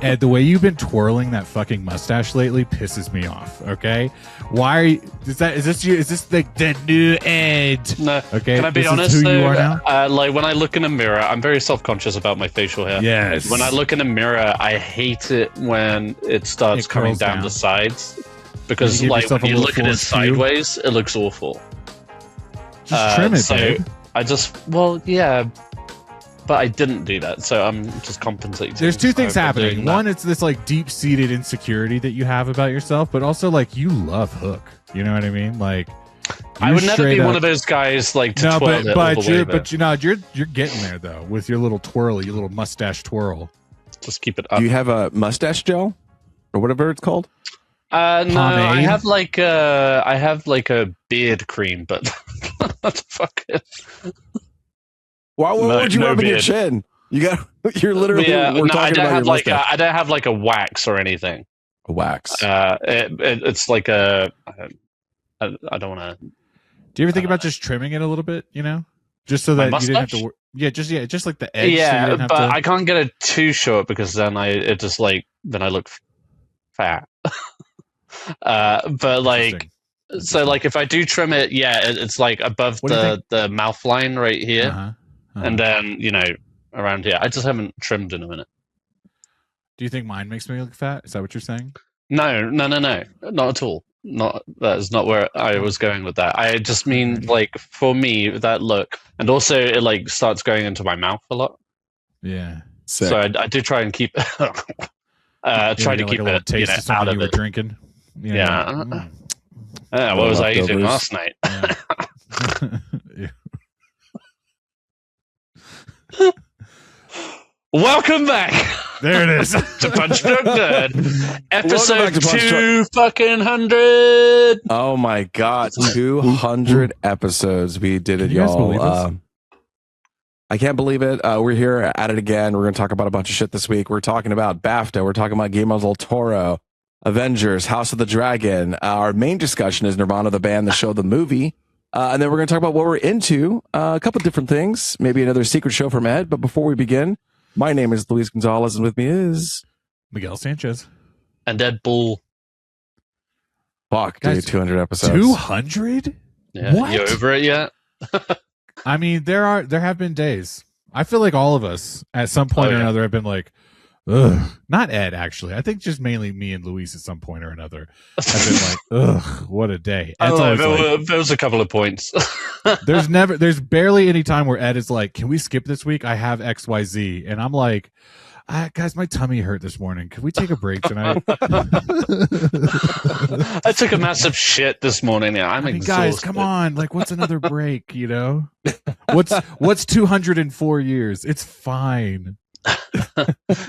Ed, the way you've been twirling that fucking mustache lately pisses me off. Okay, why are you? Is this the new Ed? No. Okay. Can I be honest? Who you are now? Like when I look in a mirror, I'm very self-conscious about my facial hair. Yes. When I look in a mirror, I hate it when it starts coming down the sides, because like when you look at it sideways, it looks awful. Just trim it, babe. But I didn't do that, so I'm just compensating. There's two things happening. One, it's this like deep-seated insecurity that you have about yourself, but also like you love Hook. You know what I mean? Like, I would never be one of those guys like to twirl it all the way, but you know you're getting there though with your little twirl, your little mustache twirl. Just keep it up. Do you have a mustache gel or whatever it's called? No, I have like a beard cream, but what the fuck? Why would you rub in your chin? You're literally. I don't have like I don't have like a wax or anything. A wax. It's like a. I don't want to. Do you ever think about just trimming it a little bit? You know, just so that you didn't have to. Just like the edge. Yeah, so but I can't get it too short because then I look fat. But like. So like if I do trim it, it's like above the mouth line right here. And then, around here. I just haven't trimmed in a minute. Do you think mine makes me look fat? Is that what you're saying? No. Not at all. That is not where I was going with that. I just mean, like, for me, that look. And also, it, like, starts going into my mouth a lot. Yeah. Sick. So I do try and keep... try to keep it, taste out of you were it. Drinking. Yeah. What was I eating last night? Welcome back. There it is. To Punch Drunk Nerd. Episode 200. Oh my god, 200 episodes. We did it, y'all. I can't believe it. We're here at it again. We're going to talk about a bunch of shit this week. We're talking about BAFTA. We're talking about Guillermo del Toro, Avengers, House of the Dragon. Our main discussion is Nirvana, the band, the show, the movie. And then we're going to talk about what we're into, a couple different things, maybe another secret show from Ed. But before we begin, my name is Luis Gonzalez, and with me is Miguel Sanchez and Ed Bull. Fuck, dude, 200 episodes. 200? Yeah, what? You over it yet? I mean, there have been days. I feel like all of us at some point or another have been like, ugh. Not Ed, actually. I think just mainly me and Luis at some point or another have been like, ugh, what a day. There was a couple of points. there's barely any time where Ed is like, can we skip this week? I have XYZ. And I'm like, guys, my tummy hurt this morning. Could we take a break tonight? I took a massive shit this morning. Yeah, I mean, exhausted. Guys, come on. Like, what's another break, you know? What's 204 years? It's fine.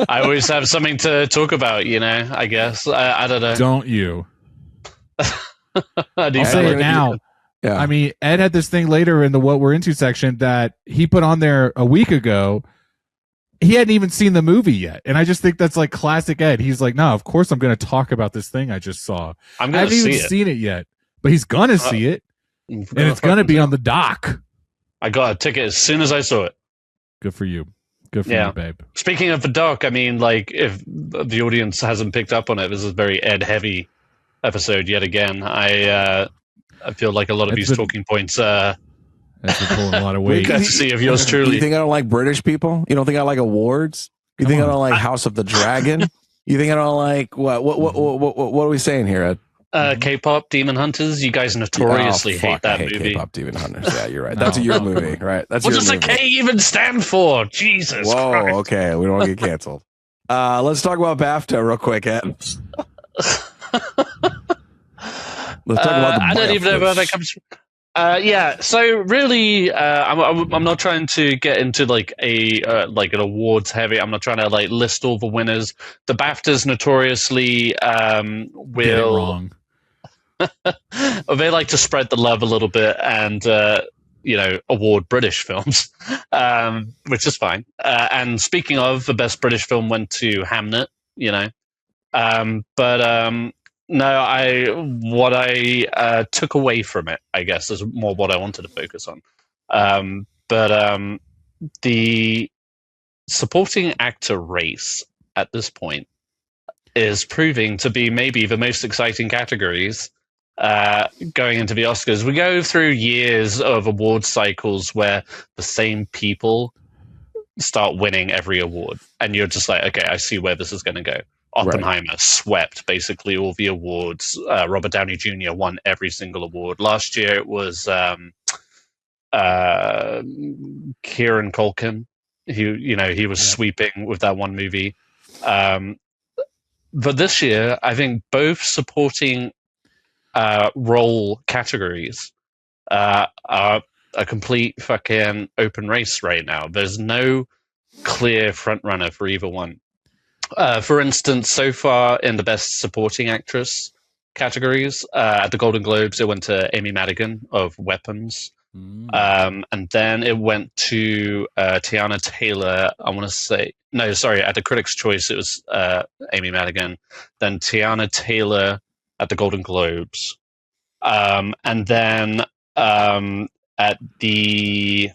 I always have something to talk about, I guess. I don't know. Don't you? I'll say it now. Yeah. I mean, Ed had this thing later in the What We're Into section that he put on there a week ago. He hadn't even seen the movie yet. And I just think that's like classic Ed. He's like, no, of course I'm going to talk about this thing I just saw. I haven't even seen it yet, but he's going to see it. And it's going to be on the dock. I got a ticket as soon as I saw it. Good for you. Good for you, babe. Speaking of the doc, I mean, like, if the audience hasn't picked up on it, this is a very Ed-heavy episode yet again. I feel like a lot of these talking points that's been pulling a lot of weight. Courtesy of yours truly. You think I don't like British people? You don't think I like awards? You think I don't like House of the Dragon? You think I don't like what? What are we saying here, Ed? K-pop Demon Hunters. You guys notoriously hate that movie. K-pop Demon Hunters. Yeah, you're right. That's your movie, right? That's what does the K even stand for? Jesus. Whoa. Christ. Okay, we don't want to get canceled. Let's talk about BAFTA real quick, Ed. Let's talk about the I don't even know where that comes from. So really, I'm not trying to get into like like an awards heavy. I'm not trying to like list all the winners. The BAFTAs notoriously will wrong. They like to spread the love a little bit and award British films, which is fine. And speaking of, the best British film went to Hamnet. No, what I took away from it, I guess, is more what I wanted to focus on. The supporting actor race at this point is proving to be maybe the most exciting categories going into the Oscars. We go through years of award cycles where the same people start winning every award, and you're just like, okay, I see where this is going to go. Oppenheimer swept basically all the awards. Robert Downey Jr. won every single award. Last year it was Kieran Culkin. He was sweeping with that one movie. But this year, I think both supporting role categories are a complete fucking open race right now. There's no clear front runner for either one. For instance, so far in the best supporting actress categories, at the Golden Globes, it went to Amy Madigan of Weapons. And then it went to Tiana Taylor. I want to say, no, sorry, at the Critics' Choice, it was Amy Madigan. Then Tiana Taylor at the Golden Globes. And then at the,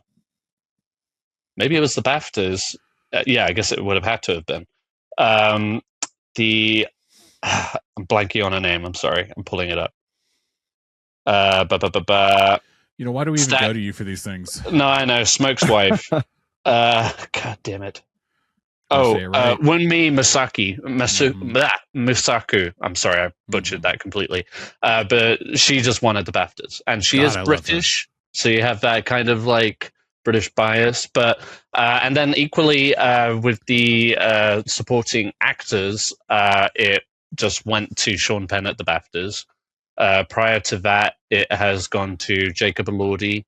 maybe it was the BAFTAs. Yeah, I guess it would have had to have been. I'm blanking on a name. I'm sorry. I'm pulling it up. Why do we even go to you for these things? No, I know. Smoke's wife. God damn it. Wunmi Musaku. I'm sorry, I butchered that completely. But she just won at the BAFTAs. And she is British, so you have that kind of like British bias. But and then equally with the supporting actors, it just went to Sean Penn at the BAFTAs. Prior to that, it has gone to Jacob Elordi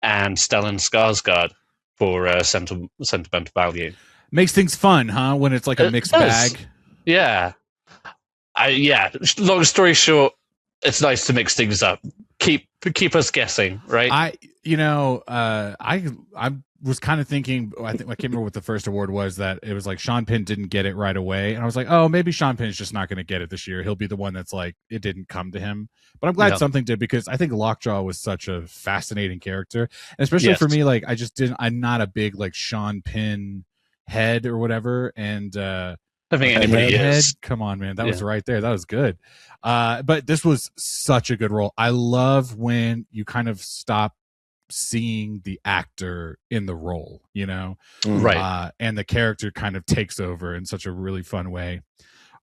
and Stellan Skarsgård for sentimental value. Makes things fun, huh? When it's like a mixed bag. Yeah. Long story short, it's nice to mix things up. Keep us guessing, right? I was kind of thinking, I can't remember what the first award was, that it was like Sean Penn didn't get it right away. And I was like, oh, maybe Sean Penn's just not going to get it this year. He'll be the one that's like, it didn't come to him. But I'm glad something did, because I think Lockjaw was such a fascinating character. And especially for me, like, I'm not a big like Sean Penn head or whatever. And I think anybody is. Come on, man. That was right there. That was good. But this was such a good role. I love when you kind of stop seeing the actor in the role, right? And the character kind of takes over in such a really fun way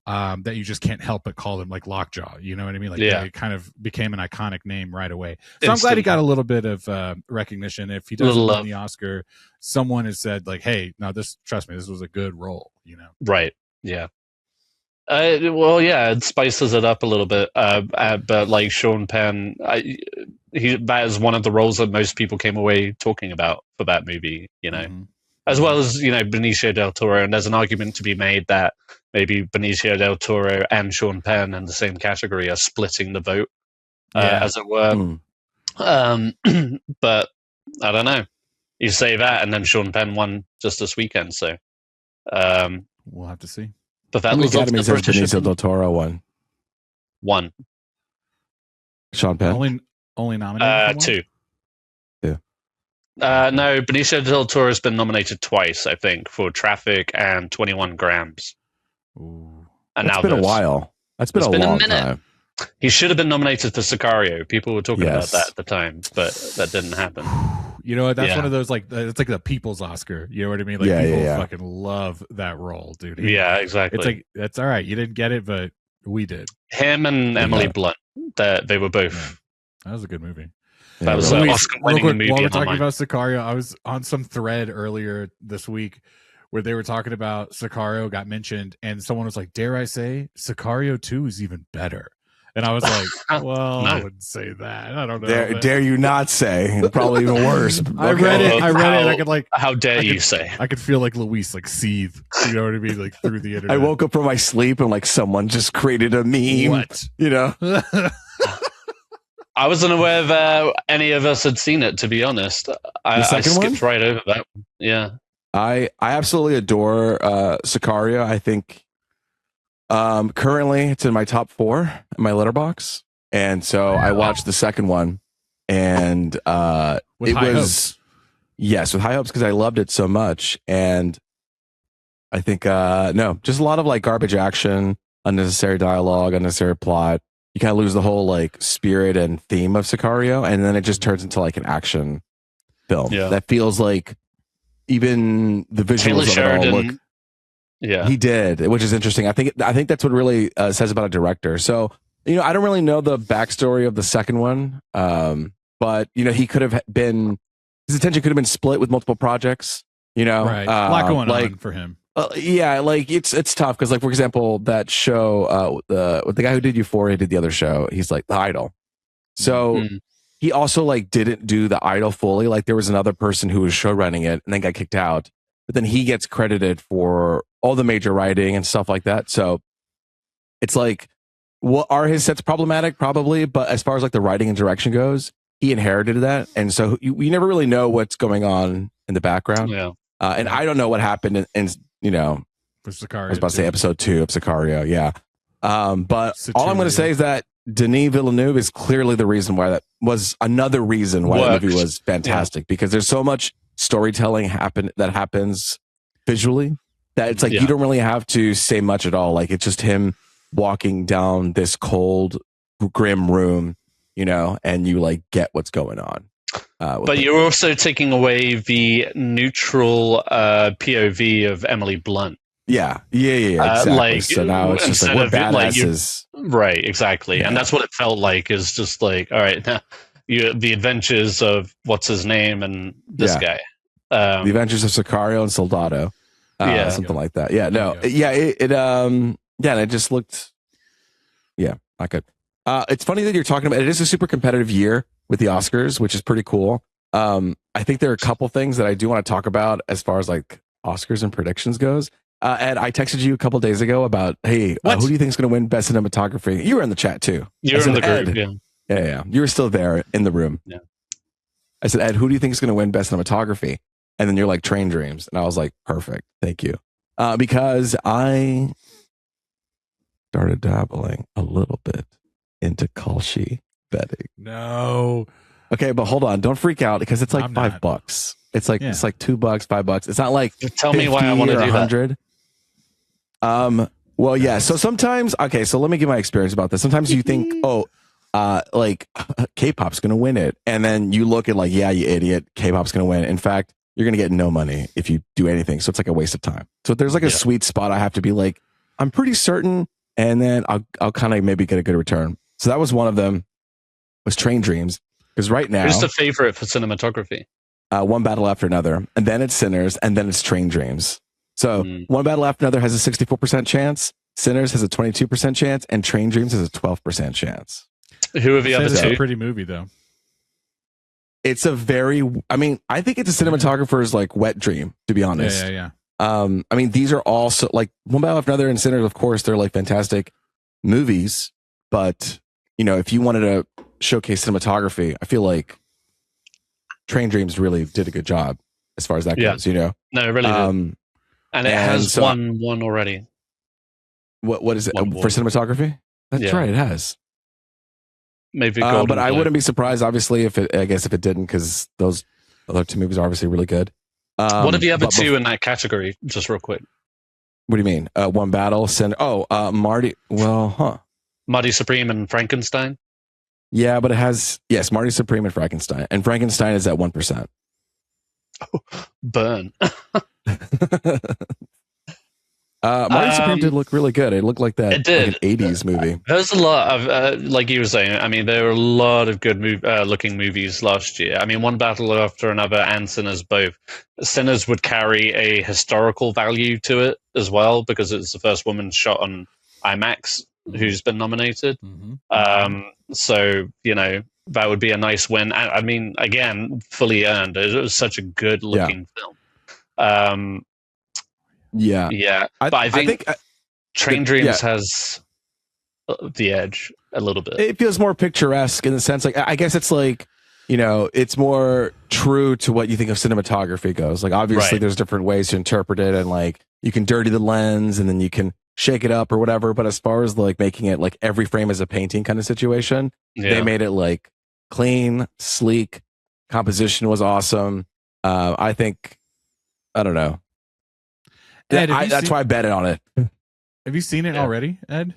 that you just can't help but call him like Lockjaw. You know what I mean? Like, it kind of became an iconic name right away. So I'm glad he got a little bit of recognition. If he doesn't win the Oscar, someone has said like, "Hey, no, trust me, this was a good role." Right? Yeah. It spices it up a little bit. But like Sean Penn, that is one of the roles that most people came away talking about for that movie, as well as, Benicio del Toro. And there's an argument to be made that maybe Benicio del Toro and Sean Penn in the same category are splitting the vote, as it were. But I don't know. You say that, and then Sean Penn won just this weekend, so we'll have to see. But that was Academy says Benicio del Toro won. One. Sean Penn? Only nominated? Two. Yeah. No, Benicio del Toro has been nominated twice, I think, for Traffic and 21 Grams. Ooh. And That's been a while. That's been a long time. He should have been nominated for Sicario. People were talking about that at the time, but that didn't happen. You know what? That's one of those, like, it's like the people's Oscar. You know what I mean? Like, people fucking love that role, dude. Exactly. It's like, that's all right. You didn't get it, but we did. Him and Emily Blunt, they were both. Yeah. That was a good movie. That was an Oscar-winning movie. While we're talking about Sicario, I was on some thread earlier this week where they were talking about Sicario got mentioned, and someone was like, dare I say, Sicario 2 is even better. And I was like, well, I wouldn't say that. I don't know. Dare you not say? Probably even worse. I read it. And I could like. How dare you say? I could feel like Luis like seethe. You know what I mean? Like through the internet. I woke up from my sleep and like someone just created a meme. What? I wasn't aware that any of us had seen it. To be honest, I skipped right over that. Yeah. I absolutely adore Sicario. I think. Currently it's in my top 4 in my letterbox, and so I watched the second one, and with high hopes. Yes, with high hopes, because I loved it so much. And I think no, just a lot of like garbage action, unnecessary dialogue, unnecessary plot. You kind of lose the whole like spirit and theme of Sicario, and then it just turns into like an action film that feels like even the visuals of it all look. Yeah, he did, which is interesting. I think that's what really says about a director. So I don't really know the backstory of the second one, but he could have been, his attention could have been split with multiple projects. Right, a lot going on for him. Yeah, like it's tough because, like, for example, that show, the guy who did Euphoria did the other show. He's like The Idol, so he also like didn't do The Idol fully. Like there was another person who was show running it and then got kicked out, but then he gets credited for all the major writing and stuff like that. So it's like, what are his sets problematic? Probably, but as far as like the writing and direction goes, he inherited that, and so you never really know what's going on in the background. Yeah, and I don't know what happened in for Sicario, I was about to say episode 2 of Sicario, yeah. But all I'm going to say is that Denis Villeneuve is clearly the reason why that was another reason why the movie was fantastic, because there's so much storytelling that happens visually that it's like you don't really have to say much at all. Like it's just him walking down this cold, grim room, and you like get what's going on. But you're also taking away the neutral POV of Emily Blunt. Yeah, exactly. So now it's just like, we're badasses. Right, exactly. Yeah. And that's what it felt like, is just like, all right, now the adventures of what's his name and this guy. The Adventures of Sicario and Soldado. Something like that. Yeah, no. Yeah, it just looked, not good. It's funny that you're talking about, it is a super competitive year with the Oscars, which is pretty cool. I think there are a couple things that I do want to talk about as far as like Oscars and predictions goes. Ed, I texted you a couple days ago about, hey, who do you think is going to win Best Cinematography? You were in the chat too. You're in the group, yeah. You were still there in the room. Yeah. I said, Ed, who do you think is going to win Best Cinematography? And then you're like, Train Dreams. And I was like, perfect. Thank you. Because I started dabbling a little bit into Kalshi Betting. No. Okay, but hold on. Don't freak out, because it's like $5. It's like it's like $2, $5. It's not like tell me why I want to do 100. Well, yeah. So sometimes, okay, so let me give my experience about this. Sometimes you think, like K-pop's going to win it. And then you look at like, yeah, you idiot, K-pop's going to win. In fact, you're going to get no money if you do anything. So it's like a waste of time. So there's like a sweet spot. I have to be like, I'm pretty certain. And then I'll kind of maybe get a good return. So that was one of them, was Train Dreams. Because right now, who's the favorite for cinematography? One Battle After Another. And then it's Sinners. And then it's Train Dreams. So One Battle After Another has a 64% chance. Sinners has a 22% chance. And Train Dreams has a 12% chance. Who are the other two? It's a pretty movie, though. It's a very, I think it's a cinematographer's like wet dream, to be honest. Yeah. These are also like One Battle After Another and Sinners, of course, they're like fantastic movies. But, if you wanted to showcase cinematography, I feel like Train Dreams really did a good job as far as that goes, No, it really did. And it has won one already. What is it for cinematography? That's right, it has. Maybe but I wouldn't be surprised, obviously, if it didn't, because those other two movies are obviously really good. What are the other two in that category? Just real quick. What do you mean? One Battle, Marty. Marty Supreme and Frankenstein. Yeah, but it has Marty Supreme and Frankenstein, and Frankenstein is at 1%. Oh, burn. Marty Supreme did look really good. It looked like that. It did. Like an 80s movie. There's a lot of, like you were saying, there were a lot of good looking movies last year. One Battle After Another and Sinners both. Sinners would carry a historical value to it as well, because it's the first woman shot on IMAX who's been nominated. So, that would be a nice win. Again, fully earned. It was such a good looking film. But I think Train Dreams has the edge a little bit. It feels more picturesque in the sense, like, I guess it's like, it's more true to what you think of cinematography goes. Like, obviously there's different ways to interpret it, and like you can dirty the lens and then you can shake it up or whatever. But as far as like making it like every frame is a painting kind of situation, they made it like clean, sleek. Composition was awesome. I don't know. Ed, that's why I betted on it. Have you seen it already, Ed?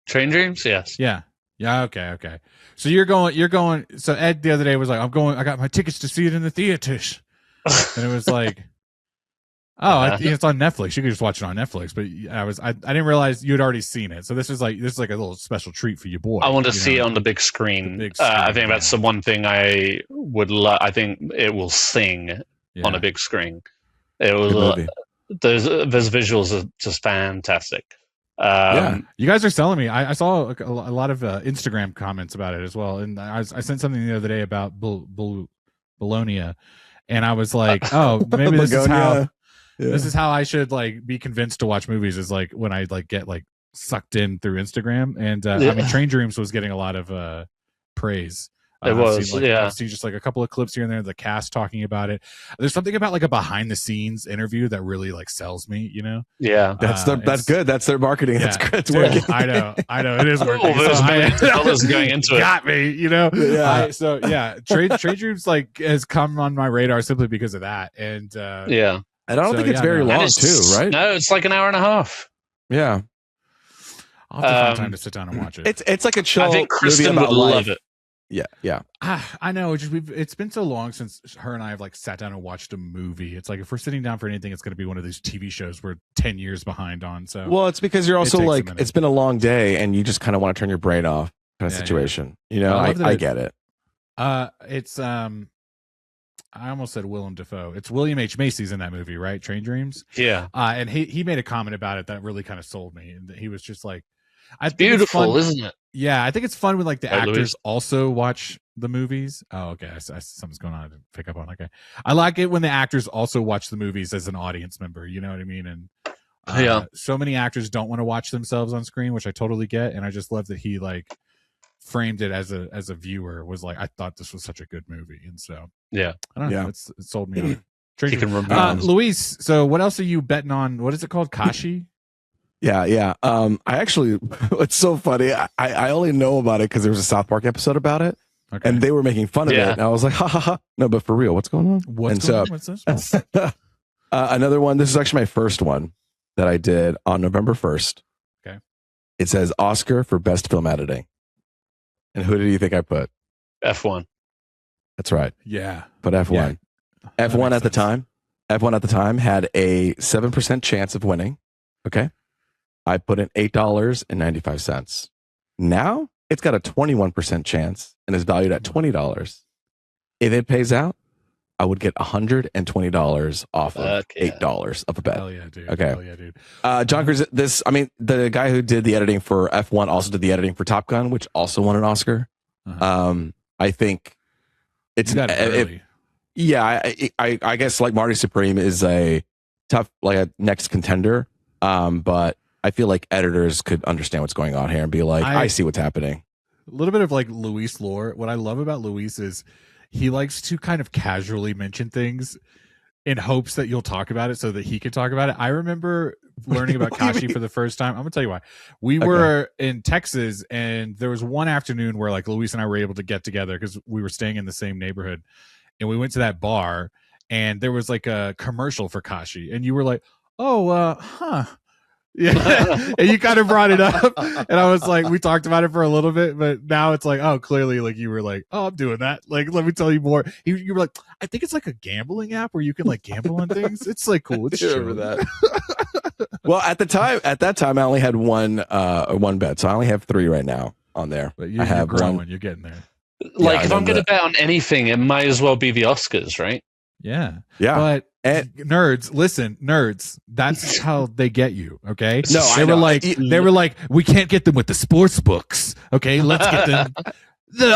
Train Dreams, yes. Yeah. Okay. So you're going. So Ed the other day was like, I'm going. I got my tickets to see it in the theaters, and it was like, oh, it's on Netflix. You could just watch it on Netflix. But I didn't realize you had already seen it. So this is like a little special treat for your boy. I want to see it on the big screen. I think that's the one thing I would love. I think it will sing on a big screen. It will. Those visuals are just fantastic. You guys are selling me. I saw a lot of Instagram comments about it as well, and I sent something the other day about Bologna, and I was like, oh, maybe this is how this is how I should like be convinced to watch movies, is like when I like get like sucked in through Instagram. And I mean, Train Dreams was getting a lot of praise. It was, I've seen just like a couple of clips here and there, the cast talking about it. There's something about like a behind the scenes interview that really like sells me, you know? Yeah. That's good. That's their marketing. That's good. It's working. I know. It is working. Dollars going into it. Got me, you know? Yeah. Train Dreams like has come on my radar simply because of that. And and I don't think it's very long too, right? No, it's like an hour and a half. Yeah. I'll have to find time to sit down and watch it. It's like a chill I think Kristen would love it. Yeah. I know. It's been so long since her and I have like sat down and watched a movie. It's like if we're sitting down for anything, it's going to be one of these TV shows we're 10 years behind on. So well, it's because you're also like it's been a long day and you just kind of want to turn your brain off kind of situation. Yeah. You know, I get it. It's I almost said Willem Dafoe. It's William H. Macy's in that movie, right? Train Dreams. Yeah. And he made a comment about it that really kind of sold me. And he was just like, it's beautiful, isn't it? Yeah, I think it's fun when like the actors also watch the movies. Oh, okay. Something's going on. I didn't pick up on. Okay, I like it when the actors also watch the movies as an audience member. You know what I mean? And so many actors don't want to watch themselves on screen, which I totally get. And I just love that he like framed it as a viewer, was like, I thought this was such a good movie, and so I don't know. It sold me on it. Luis, so what else are you betting on? What is it called? Kashi? Yeah. I actually, it's so funny. I only know about it because there was a South Park episode about it, and they were making fun of it. And I was like, ha ha ha. No, but for real, what's going on? What's this? Another one. This is actually my first one that I did on November 1st. Okay. It says Oscar for Best Film Editing. And who do you think I put? F1. That's right. Yeah. Put F1. Yeah. F1 at the time. F1 at the time had a 7% chance of winning. Okay. I put in $8.95. Now it's got a 21% chance and is valued at $20. If it pays out, I would get $120 off of $8 of a bet. Hell yeah, dude. Okay. Hell yeah, dude. John Cruz, the guy who did the editing for F1 also did the editing for Top Gun, which also won an Oscar. I think it's I guess like Marty Supreme is a tough, like a next contender. But I feel like editors could understand what's going on here and be like, I see what's happening. A little bit of like Luis lore. What I love about Luis is he likes to kind of casually mention things in hopes that you'll talk about it so that he can talk about it. I remember learning about Kashi for the first time. I'm gonna tell you why. We were in Texas, and there was one afternoon where like Luis and I were able to get together because we were staying in the same neighborhood, and we went to that bar, and there was like a commercial for Kashi, and you were like, yeah, and you kind of brought it up, and I was like, we talked about it for a little bit, but now it's like, oh, clearly, like you were like, oh, I'm doing that. Like, let me tell you more. You were like, I think it's like a gambling app where you can like gamble on things. It's like cool. It's true. That. Well, at that time, I only had one bet, so I only have 3 right now on there. But you're growing. One. You're getting there. Like, if I'm going to bet on anything, it might as well be the Oscars, right? Yeah. But nerds, that's how they get you. Okay. No, they were like, we can't get them with the sports books. Okay. Let's get them the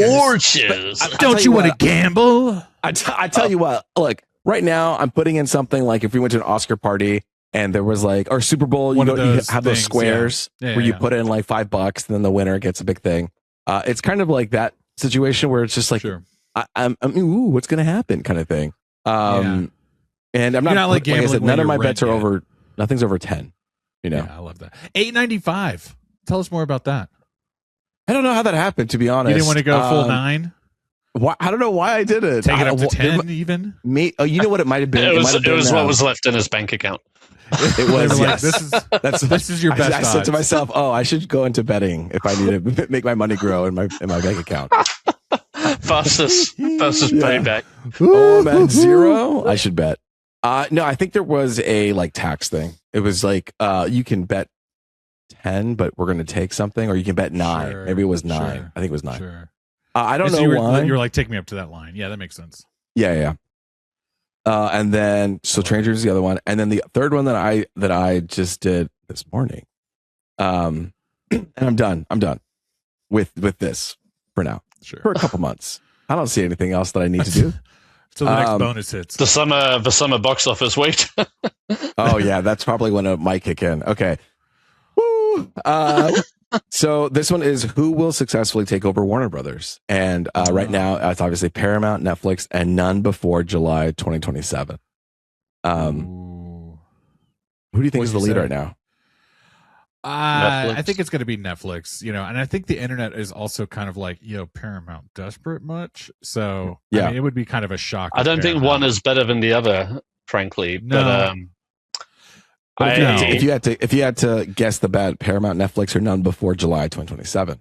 award shows. Don't you want to gamble? I tell you what, look, right now I'm putting in something like if we went to an Oscar party and there was like, or Super Bowl, you have those squares where you put in like $5 and then the winner gets a big thing. It's kind of like that situation where it's just like, I'm what's going to happen kind of thing. And I'm not like I said, none of my bets are over. Nothing's over 10. You know, I love that. $8.95. Tell us more about that. I don't know how that happened, to be honest. You didn't want to go full 9. Why, I don't know why I did it. Take it up to 10 even? Me? Oh, you know what it might have been? It was what was left in his bank account. It was, like, yes. This is your best I said to myself, oh, I should go into betting if I need to make my money grow in my bank account. fastest payback. Oh, I'm at 0. I should bet. No, I think there was a like tax thing. It was like you can bet 10, but we're going to take something, or you can bet 9. Sure, Maybe it was 9. sure, I think it was 9. Sure. I don't know why. You were like, take me up to that line. Yeah, that makes sense. Yeah. And then Stranger is the other one, and then the third one that I just did this morning. And I'm done. I'm done with this for now. Sure. For a couple months. I don't see anything else that I need to do. So the next bonus hits. The summer box office wait. Oh yeah, that's probably when it might kick in. Okay. Woo. So this one is who will successfully take over Warner Brothers, and right now it's obviously Paramount, Netflix, and none before July 2027. Who do you think is the lead right now? I think it's going to be Netflix, and I think the internet is also kind of like, Paramount desperate much. So yeah, I mean, it would be kind of a shock. I don't think one is better than the other, frankly. No. But if you had to guess the bet, Paramount, Netflix, or none before July 2027.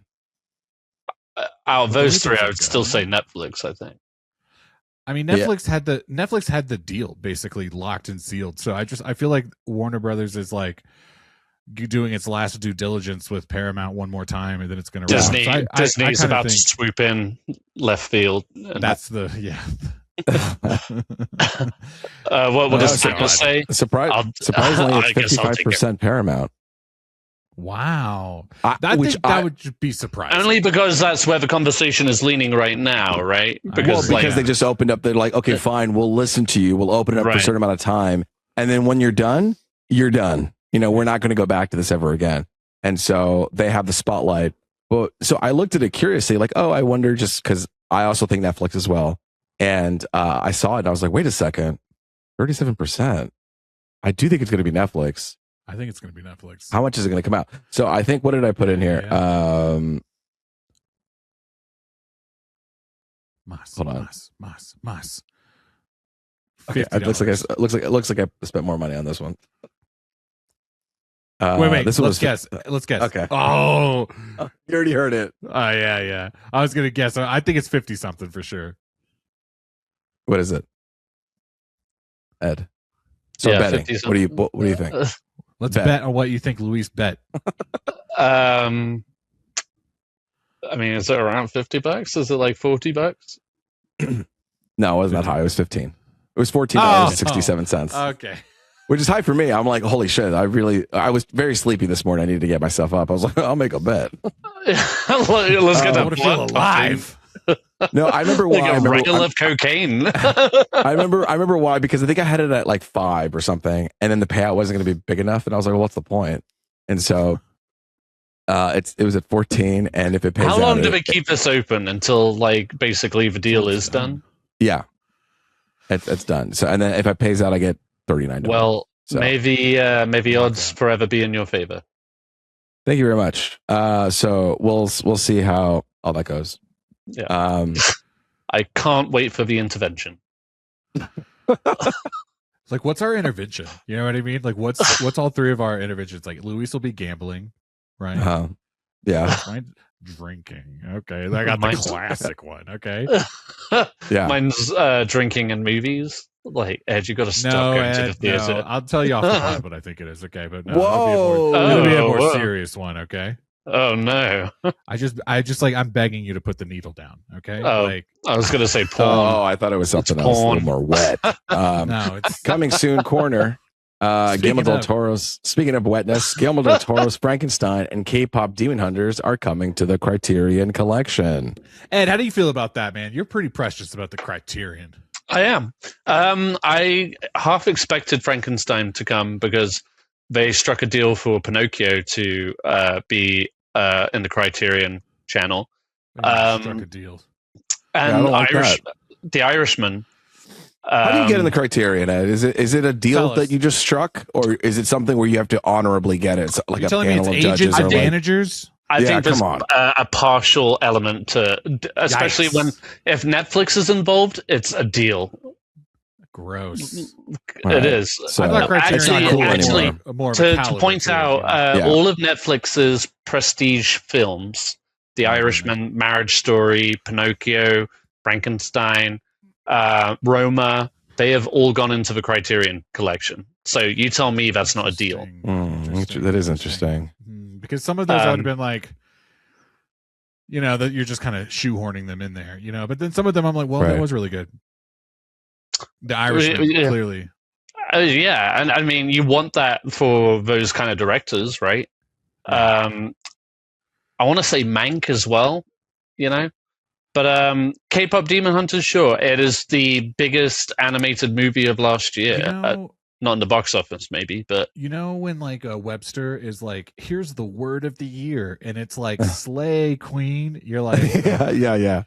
Out of those three, I would still say Netflix. I think. I mean, Netflix had the deal basically locked and sealed. So I feel like Warner Brothers is like doing its last due diligence with Paramount one more time, and then it's going to Disney's about to swoop in left field. That's what does Sigma say? Surprisingly, it's 55% Paramount. Wow, that would be surprising. Only because that's where the conversation is leaning right now, right? Because they just opened up. They're like, okay, fine, we'll listen to you. We'll open it up for a certain amount of time, and then when you're done, you're done. We're not going to go back to this ever again. And so they have the spotlight. Well, so I looked at it curiously, like, oh, I wonder, just because I also think Netflix as well. And I saw it and I was like, wait a second, 37%. I do think it's going to be Netflix. I think it's going to be Netflix. How much is it going to come out? So I think, what did I put in here? Hold on. Mas. Okay, it looks like I spent more money on this one. Wait. Let's guess. Okay. Oh, you already heard it. Oh, yeah. I was gonna guess. I think it's 50 something for sure. What is it, Ed? So betting. What do you think? Let's bet on what you think, Luis. Bet. I mean, is it around $50? Is it like $40? No, it wasn't that high. It was 15. It was $14.67. Okay. Which is high for me. I'm like, holy shit! I was very sleepy this morning. I needed to get myself up. I was like, I'll make a bet. Let's get to feel alive. No, I remember why. Like a regular of cocaine. I remember why, because I think I had it at like 5 or something, and then the payout wasn't going to be big enough, and I was like, well, what's the point? And so it was at 14, and if it pays, how long do they keep this open until like basically the deal is done? Yeah, it's done. So and then if it pays out, I get $39. Well, so maybe odds forever be in your favor. Thank you very much. So we'll see how all that goes. Yeah. I can't wait for the intervention. Like, what's our intervention? You know what I mean? Like, what's all three of our interventions? Like, Luis will be gambling, right? Yeah. Mine's drinking. Okay, I got the classic one. Okay. Yeah. Mine's drinking and movies. Like, Ed, you got to stop going to the theater. No. I'll tell you off the pod what I think it is. Okay, but no, whoa, it'll be a more serious one. Okay. Oh no! I just like, I'm begging you to put the needle down. Okay. Oh, like, I was gonna say porn. Oh, I thought it was something else, a little more wet. No, it's coming soon. Corner. Guillermo del Toro's. Speaking of wetness, Guillermo del Toro's Frankenstein and K-pop Demon Hunters are coming to the Criterion collection. Ed, how do you feel about that, man? You're pretty precious about the Criterion. I am. I half expected Frankenstein to come because they struck a deal for Pinocchio to be in the Criterion channel. Struck a deal. And the Irishman. How do you get in the Criterion, Ed? Is it a deal that you just struck, or is it something where you have to honorably get it? It's like a panel of judges. Agents and managers. I think there's a partial element to, especially if Netflix is involved, it's a deal. Gross. It is. So, actually, to point out, all of Netflix's prestige films, The Irishman, Marriage Story, Pinocchio, Frankenstein, Roma, they have all gone into the Criterion collection. So you tell me that's not a deal. That is interesting. Because some of those I would have been like, that you're just kind of shoehorning them in there, But then some of them I'm like, well, that was really good. The Irishman, clearly. Yeah, and I mean, you want that for those kind of directors, right? I want to say Mank as well, But K-pop Demon Hunters, sure, it is the biggest animated movie of last year. Not in the box office, maybe, but when like Webster is like, here's the word of the year, and it's like slay queen. You're like, yeah.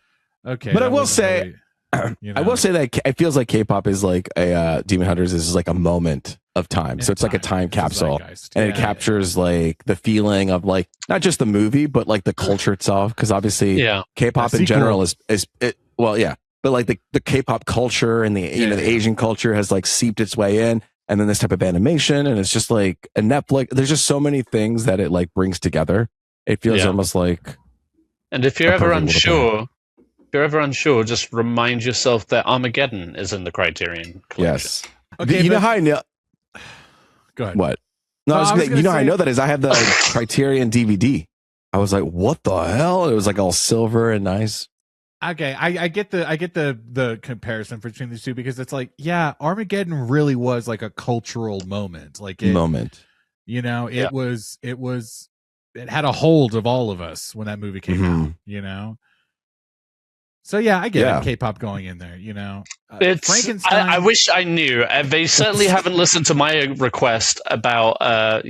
Okay, but I will say. I will say that it feels like K-pop is like a Demon Hunters is like a moment of time. So it's like a time capsule, and it captures like the feeling of like not just the movie, but like the culture itself. Because obviously, K-pop in general is but like the K-pop culture and the the Asian culture has like seeped its way in, and then this type of animation, and it's just like a Netflix. There's just so many things that it like brings together. It feels almost like. And if you're ever unsure. Just remind yourself that Armageddon is in the Criterion collection. Yes. Okay, you know how I know? Go ahead. What? No, I know that is I have the Criterion DVD. I was like, what the hell? It was like all silver and nice. Okay, I get the comparison between these two because it's like, Armageddon really was like a cultural moment. Like it had a hold of all of us when that movie came out, So I get it. K-pop going in there, It's Frankenstein. I wish I knew. They certainly haven't listened to my request about, I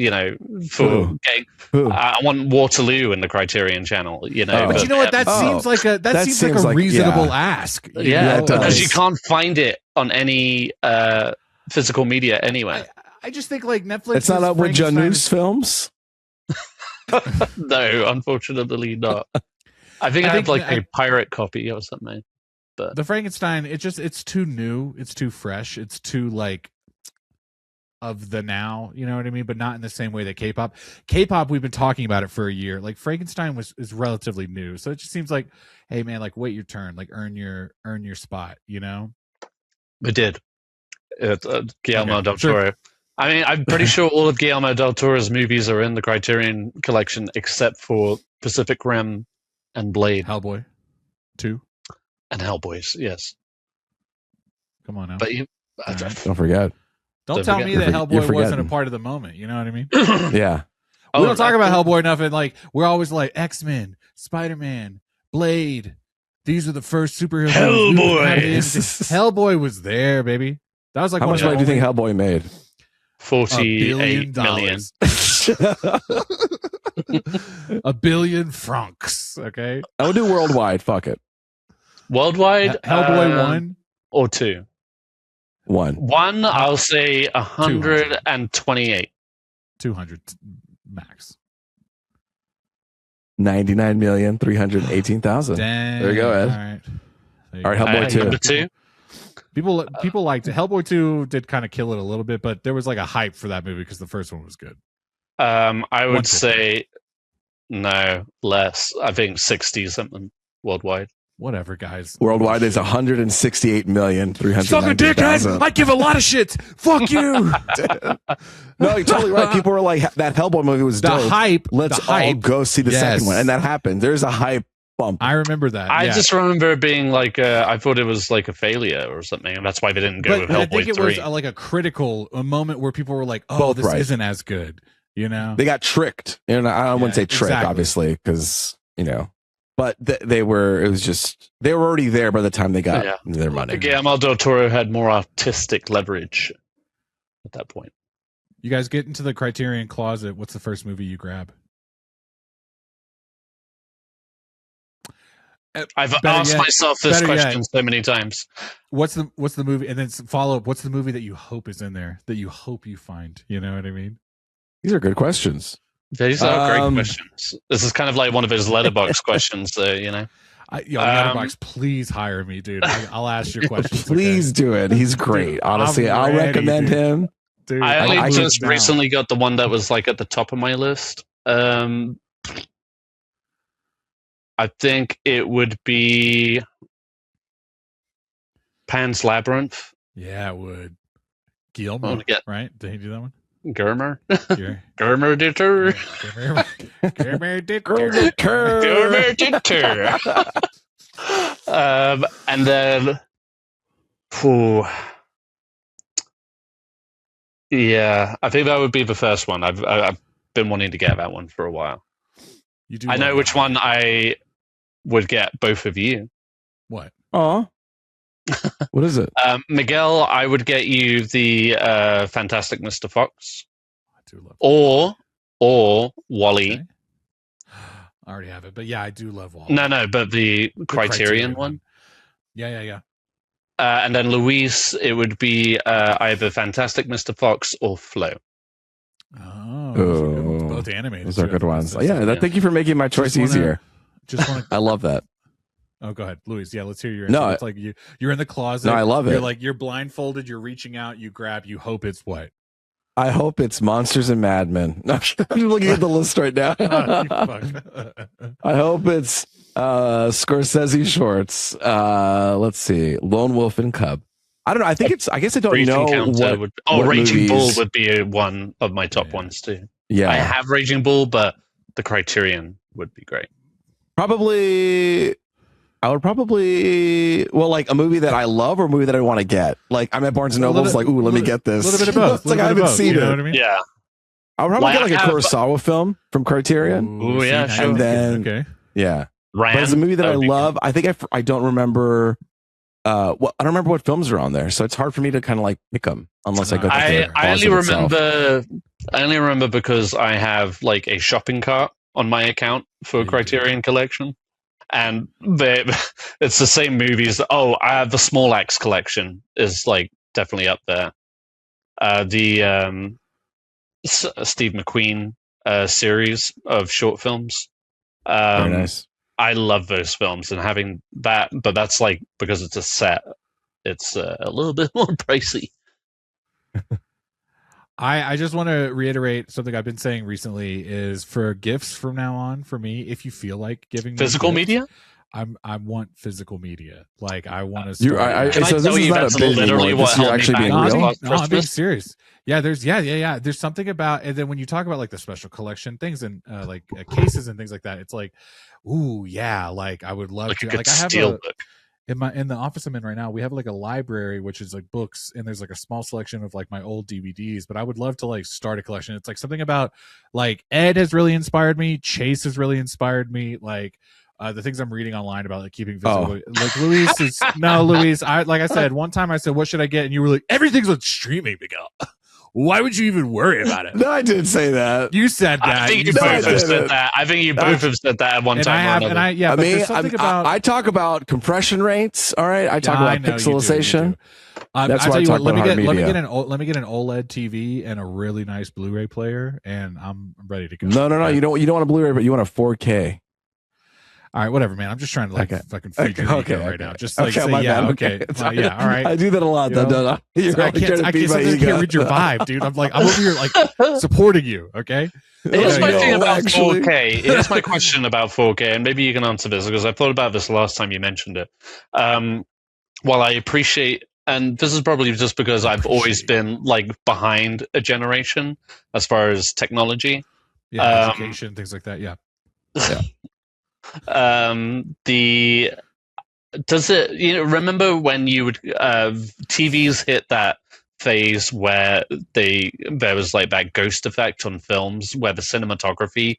want Waterloo in the Criterion channel. But you know what? That seems like a reasonable ask. Because you can't find it on any physical media anyway. I just think like Netflix. It's not up with Janusz films. No, unfortunately not. I think I have like a pirate copy or something. But the Frankenstein, it's too new, it's too fresh, it's too like of the now, you know what I mean? But not in the same way that K-pop. K-pop, we've been talking about it for a year. Like Frankenstein is relatively new, so it just seems like, hey man, like wait your turn, like earn your spot, It did. Guillermo del Toro. Sure. I mean, I'm pretty sure all of Guillermo del Toro's movies are in the Criterion collection except for Pacific Rim. And Blade. Hellboy 2. And Hellboys, yes. Come on now. But don't forget. Don't tell me that Hellboy wasn't a part of the moment. You know what I mean? Yeah. We don't talk about Hellboy enough, and like we're always like X-Men, Spider-Man, Blade. These are the first superhero Hellboy. Hellboy was there, baby. That was like how much money do you think Hellboy made? $48 million. $1 billion francs. Okay, I would do worldwide. Fuck it. Worldwide, Hellboy 1 or 2. 1. I'll say 128. 200 max. 99,318,000. There you go, Ed. All right, Hellboy 2. Number 2. People liked it. Hellboy 2 did kind of kill it a little bit, but there was like a hype for that movie because the first one was good. I would say no, less. I think 60 something worldwide. Whatever, guys. Worldwide is 168,300,000. Suck a dick, guys. I give a lot of shit. Fuck you. No, you're totally right. People were like, that Hellboy movie was dope. Hype. Let's all go see the second one. And that happened. There's a hype bump. I remember that. I just remember it being like, I thought it was like a failure or something. And that's why they didn't go with Hellboy 3. I think it was like a moment where people were like, oh, this isn't as good. They got tricked. I wouldn't say trick, obviously, because, but they were already there by the time they got their money. Guillermo del Toro had more artistic leverage at that point. You guys get into the Criterion closet. What's the first movie you grab? I've asked myself this question so many times. What's the movie? And then follow up. What's the movie that you hope is in there that you hope you find? You know what I mean? These are good questions. These are great questions. This is kind of like one of his letterbox questions, though. Letterbox, please hire me, dude. I'll ask your questions. Please do it. He's great. Dude, honestly, I'll recommend him. Dude, I only just recently got the one that was like at the top of my list. I think it would be Pan's Labyrinth. Yeah, it would. Guillermo, right? Did he do that one? Germer Ditter. And then, yeah, I think that would be the first one. I've been wanting to get that one for a while. I know which one I would get both of you. What? Oh. What is it? Miguel, I would get you the Fantastic Mr. Fox. I do love or Wall-E. Okay. I already have it, but yeah, I do love Wall-E. No, but the Criterion one. Yeah. And then Luis, it would be either Fantastic Mr. Fox or Flow. Oh, both animated. Those are good ones. Thank you for making my choice easier. I love that. Oh, go ahead, Luis. Yeah, let's hear your answer. No, it's like you're in the closet. No, I love it. You're like, you're blindfolded. You're reaching out. You grab. You hope it's what? I hope it's Monsters and Mad Men. No, I'm looking at the list right now. I hope it's Scorsese shorts. Let's see, Lone Wolf and Cub. I don't know. I guess I don't know what Raging movies. Bull would be one of my top ones too. Yeah, I have Raging Bull, but the Criterion would be great. I would probably like a movie that I love or a movie that I want to get. Like I'm at Barnes and Noble's, like, let me get this. A little bit of both. It's like I haven't seen it. You know what I mean? Yeah. I would probably get like a Kurosawa film from Criterion. Ooh, yeah, sure. And then, yeah. Ran, but it's a movie that I love. I think I don't remember. I don't remember what films are on there, so it's hard for me to kind of like pick them unless I go. I only remember because I have like a shopping cart on my account for Criterion Collection. And it's the same movies. I have the Small Axe collection is like definitely up there. The Steve McQueen series of short films. Very nice. I love those films, and having that, but that's like because it's a set. It's a little bit more pricey. I just want to reiterate something I've been saying recently is for gifts from now on, for me, if you feel like giving physical media, I want physical media. Like I want to. Can I tell you that's literally what helped actually me being real? No, I'm being serious. Yeah, there's something about, and then when you talk about like the special collection things and like cases and things like that, it's like, ooh, yeah, like I would love to. Like I have a book. In the office I'm in right now, we have like a library, which is like books, and there's like a small selection of like my old DVDs, but I would love to like start a collection. It's like something about like Ed has really inspired me. Chase has really inspired me. Like the things I'm reading online about like keeping physical, like Luis is Luis. Like I said, one time I said, what should I get? And you were like, everything's on streaming, Miguel. Why would you even worry about it? No, I didn't say that. You said that. I think you both have said that. I think you both have said that at one time. I talk about compression rates. All right, I talk about pixelization. That's why I talk about hard media. Let me get an OLED TV and a really nice Blu-ray player, and I'm ready to go. No. You don't want a Blu-ray, but you want a 4K. All right, whatever, man. I'm just trying to fucking feed your ego right now. Just like say, yeah, okay, yeah, all right. I do that a lot. I can't read your vibe, dude. I'm over here like supporting you. Okay. Here's my thing about 4K. Here's my question about 4K, and maybe you can answer this because I thought about this last time you mentioned it. While I appreciate, and this is probably just because I've always been like behind a generation as far as technology, education, things like that. Yeah. Does it remember when you would TVs hit that phase where there was like that ghost effect on films where the cinematography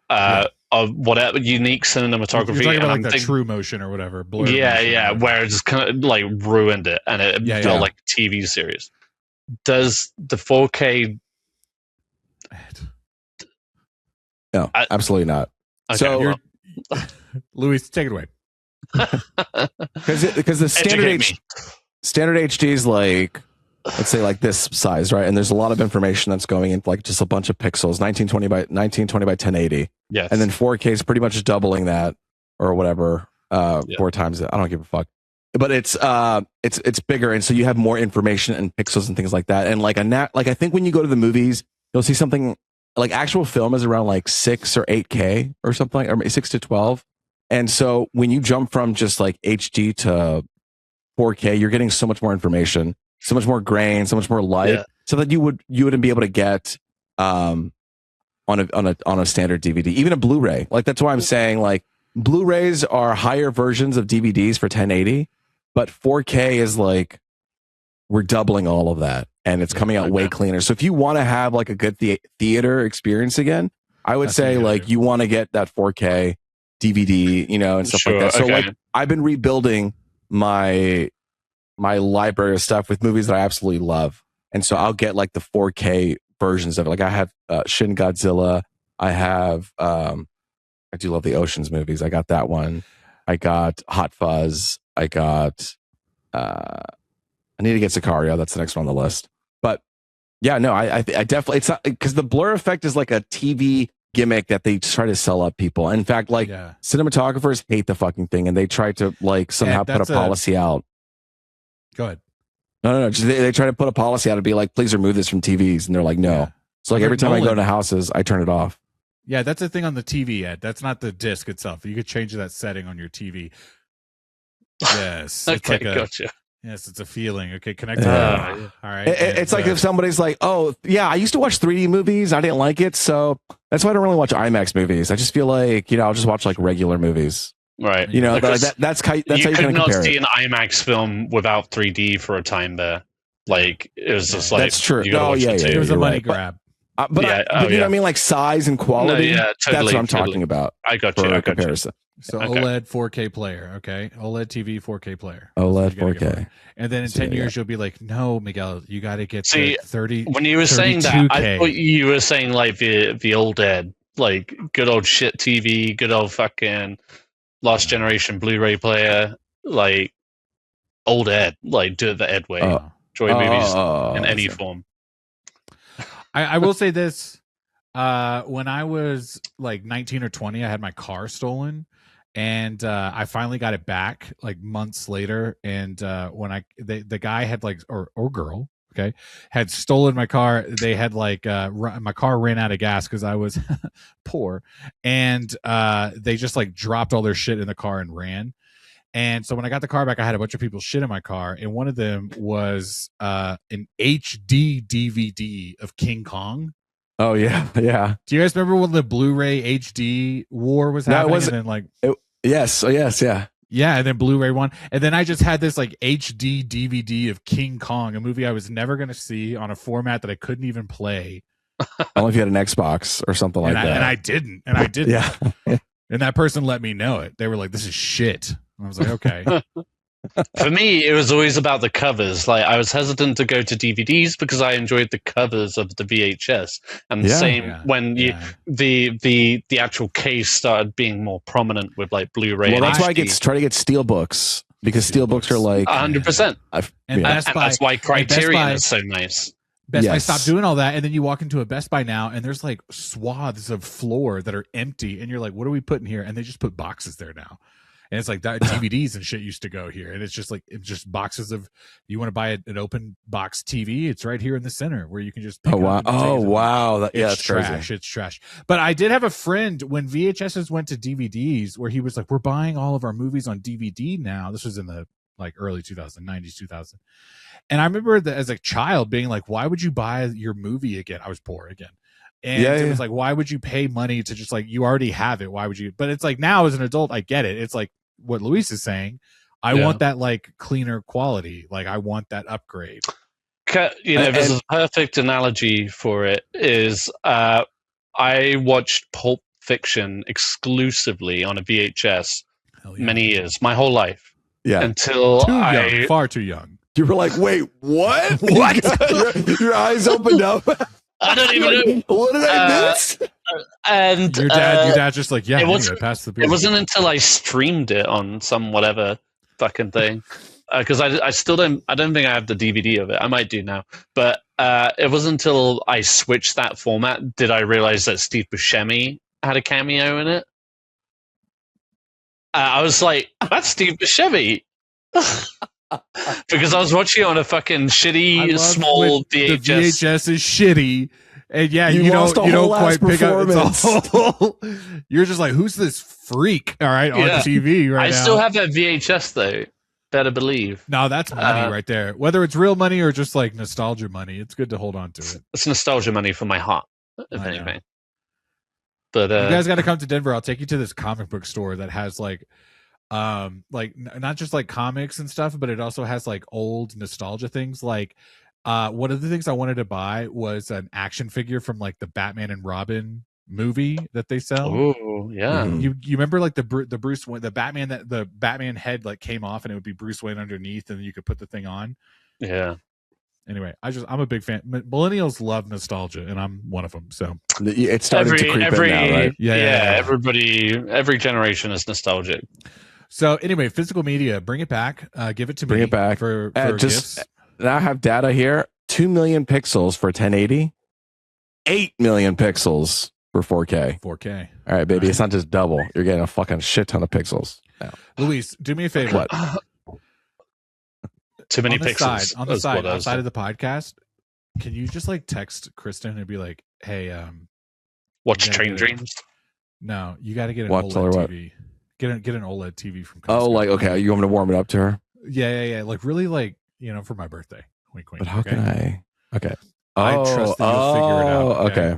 of whatever unique cinematography, you're talking about like the true motion or whatever, where it just kind of like ruined it and it felt like a TV series. Does the 4K? No, absolutely not. Okay, so Luis, take it away. Because the standard HD is like let's say like this size, right? And there's a lot of information that's going in, like just a bunch of pixels, 1920 by 1080. Yes. And then 4K is pretty much doubling that or whatever, 4 times it. I don't give a fuck. But it's bigger, and so you have more information and pixels and things like that. And like I think when you go to the movies, you'll see something like actual film is around like 6 or 8K or something, or 6 to 12. And so when you jump from just like HD to 4K, you're getting so much more information, so much more grain, so much more light, so that you wouldn't be able to get on a standard DVD, even a Blu-ray. Like that's why I'm saying like Blu-rays are higher versions of DVDs for 1080, but 4K is like we're doubling all of that, and it's coming out way cleaner. So if you want to have like a good theater experience again, I would say like you want to get that 4K DVD, and stuff like that. So like I've been rebuilding my library of stuff with movies that I absolutely love, and so I'll get like the 4K versions of it. Like I have Shin Godzilla. I have I do love the Oceans movies. I got that one. I got Hot Fuzz. I got I need to get Sicario. That's the next one on the list. But yeah, no, I definitely, it's not, because the blur effect is like a TV gimmick that they try to sell up people. In fact, like cinematographers hate the fucking thing, and they try to like somehow put a policy out. Go ahead. No. Just, they try to put a policy out and be like, please remove this from TVs. And they're like, no. Yeah. So like every time I go to houses, I turn it off. Yeah, that's the thing on the TV, Ed. That's not the disc itself. You could change that setting on your TV. Yes. Okay, gotcha. Yes, it's a feeling. Okay, connect to all right. It's like if somebody's like, oh, yeah, I used to watch 3D movies. I didn't like it. So that's why I don't really watch IMAX movies. I just feel like, I'll just watch like regular movies. Right. That's how you could not see an IMAX film without 3D for a time there. Like, it was just like, that's true. It was a money grab. But you know what I mean? Like size and quality. No, totally, that's what I'm talking about. I got you. Comparison. So OLED 4K player, okay? OLED TV 4K player. OLED 4K. And then in 10 years, you'll be like, no, Miguel, you got to get to 30. When you were saying that, I thought you were saying like the old Ed, like good old shit TV, good old fucking last generation Blu-ray player, like old Ed, like do it the Ed way. Enjoy movies in any form. I will say this. When I was like 19 or 20, I had my car stolen, and I finally got it back like months later. And when the guy had like, or girl, okay, had stolen my car. They had like my car ran out of gas because I was poor, and they just like dropped all their shit in the car and ran. And so when I got the car back, I had a bunch of people's shit in my car, and one of them was an HD DVD of King Kong. Oh yeah. Do you guys remember when the Blu-ray HD war was happening? Yes. Yeah, and then Blu-ray won, and then I just had this like HD DVD of King Kong, a movie I was never going to see on a format that I couldn't even play. Only if you had an Xbox or something like that. And I didn't. Yeah. And that person let me know it. They were like, "This is shit." And I was like, "Okay." For me, it was always about the covers. Like I was hesitant to go to DVDs because I enjoyed the covers of the VHS, and the same when the actual case started being more prominent with like Blu-ray. Well, that's why I try to get steelbooks, because steelbooks are like 100%, and that's why Criterion is so nice. Best Buy stopped doing all that, and then you walk into a Best Buy now, and there's like swaths of floor that are empty, and you're like, "What are we putting here?" And they just put boxes there now. And it's like that DVDs and shit used to go here. And it's just like, boxes of, you want to buy an open box TV? It's right here in the center where you can just pick it up. Wow. It's trash. Crazy. It's trash. But I did have a friend when VHSs went to DVDs where he was like, we're buying all of our movies on DVD now. This was in the like early 2000s, 90s, 2000. And I remember that as a child being like, why would you buy your movie again? I was poor again. And it was like, why would you pay money to just like, you already have it? Why would you? But it's like now as an adult, I get it. It's like what Luis is saying. I want that like cleaner quality. Like I want that upgrade. There's a perfect analogy for it is I watched Pulp Fiction exclusively on a VHS many years, my whole life. Yeah. Until far too young. You were like, wait, what? What? your eyes opened up. I don't even know. What did I miss? And your dad's just like, yeah, it wasn't until I streamed it on some whatever fucking thing because I still don't think I have the DVD of it. I might do now, but it wasn't until I switched that format did I realize that Steve Buscemi had a cameo in it. I was like, that's Steve Buscemi. Because I was watching it on a fucking shitty small VHS. The VHS is shitty, and yeah, you don't quite pick up. You're just like, who's this freak? All right, on TV right now. I still have that VHS though. Better believe. No, that's money right there. Whether it's real money or just like nostalgia money, it's good to hold on to it. It's nostalgia money for my heart, if anything. But you guys got to come to Denver. I'll take you to this comic book store that has like not just like comics and stuff, but it also has like old nostalgia things. Like one of the things I wanted to buy was an action figure from like the Batman and Robin movie that they sell. Oh yeah. You remember like the Bruce Wayne, the Batman head like came off and it would be Bruce Wayne underneath and you could put the thing on. Yeah. Anyway, I'm a big fan. Millennials love nostalgia, and I'm one of them. So it's starting to creep in now, right? Yeah. Every generation is nostalgic. So anyway, physical media, bring it back. Give it to me. Bring it back for gifts. Now I have data here: 2 million pixels for 1080, 8 million pixels for 4K. 4K. All right, baby. It's not just double. You're getting a fucking shit ton of pixels. Now. Luis, do me a favor. What? Too many pixels. On the side, outside of the podcast, can you just like text Kristen and be like, "Hey, watch Train Dreams." No, you got to get an OLED TV. Get an OLED TV from Costco. Oh, like okay, you want me to warm it up to her? Yeah. Like really, like for my birthday. Wink, wink. But how can I? Okay. I trust that you'll figure it out. Okay.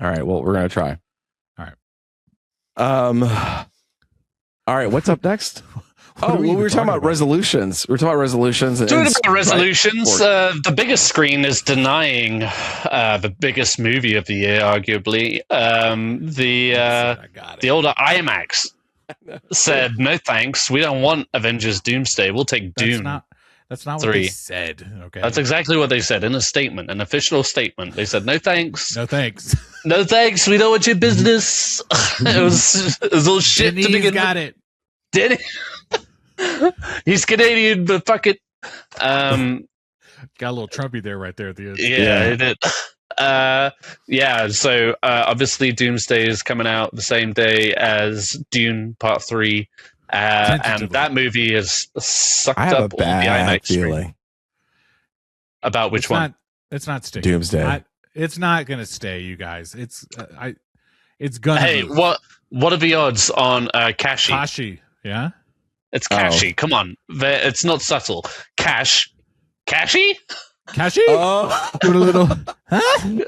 All right. Well, we're gonna try. All right. All right. What's up next? We were talking about resolutions. Talking about resolutions. The biggest screen is denying the biggest movie of the year, arguably. The older IMAX said, "No thanks. We don't want Avengers Doomsday. We'll take Doom." That's not 3. what they said. Okay, that's exactly what they said in a statement, an official statement. They said, "No thanks. No thanks. No thanks. We don't want your business." It was all shit. Denny's got it. Denny. He's Canadian, but fuck it. Got a little Trumpy there right there at the end. Yeah, it did. So obviously Doomsday is coming out the same day as Dune Part 3. And that movie is sucked up all the IMAX feeling. About which one? It's not sticking. Doomsday. It's not going to stay, you guys. It's gonna. Hey, move. What are the odds on Kashi? Kashi, yeah. It's Kashi. Come on, it's not subtle. Kashi. Kashi. Oh, a little. Huh?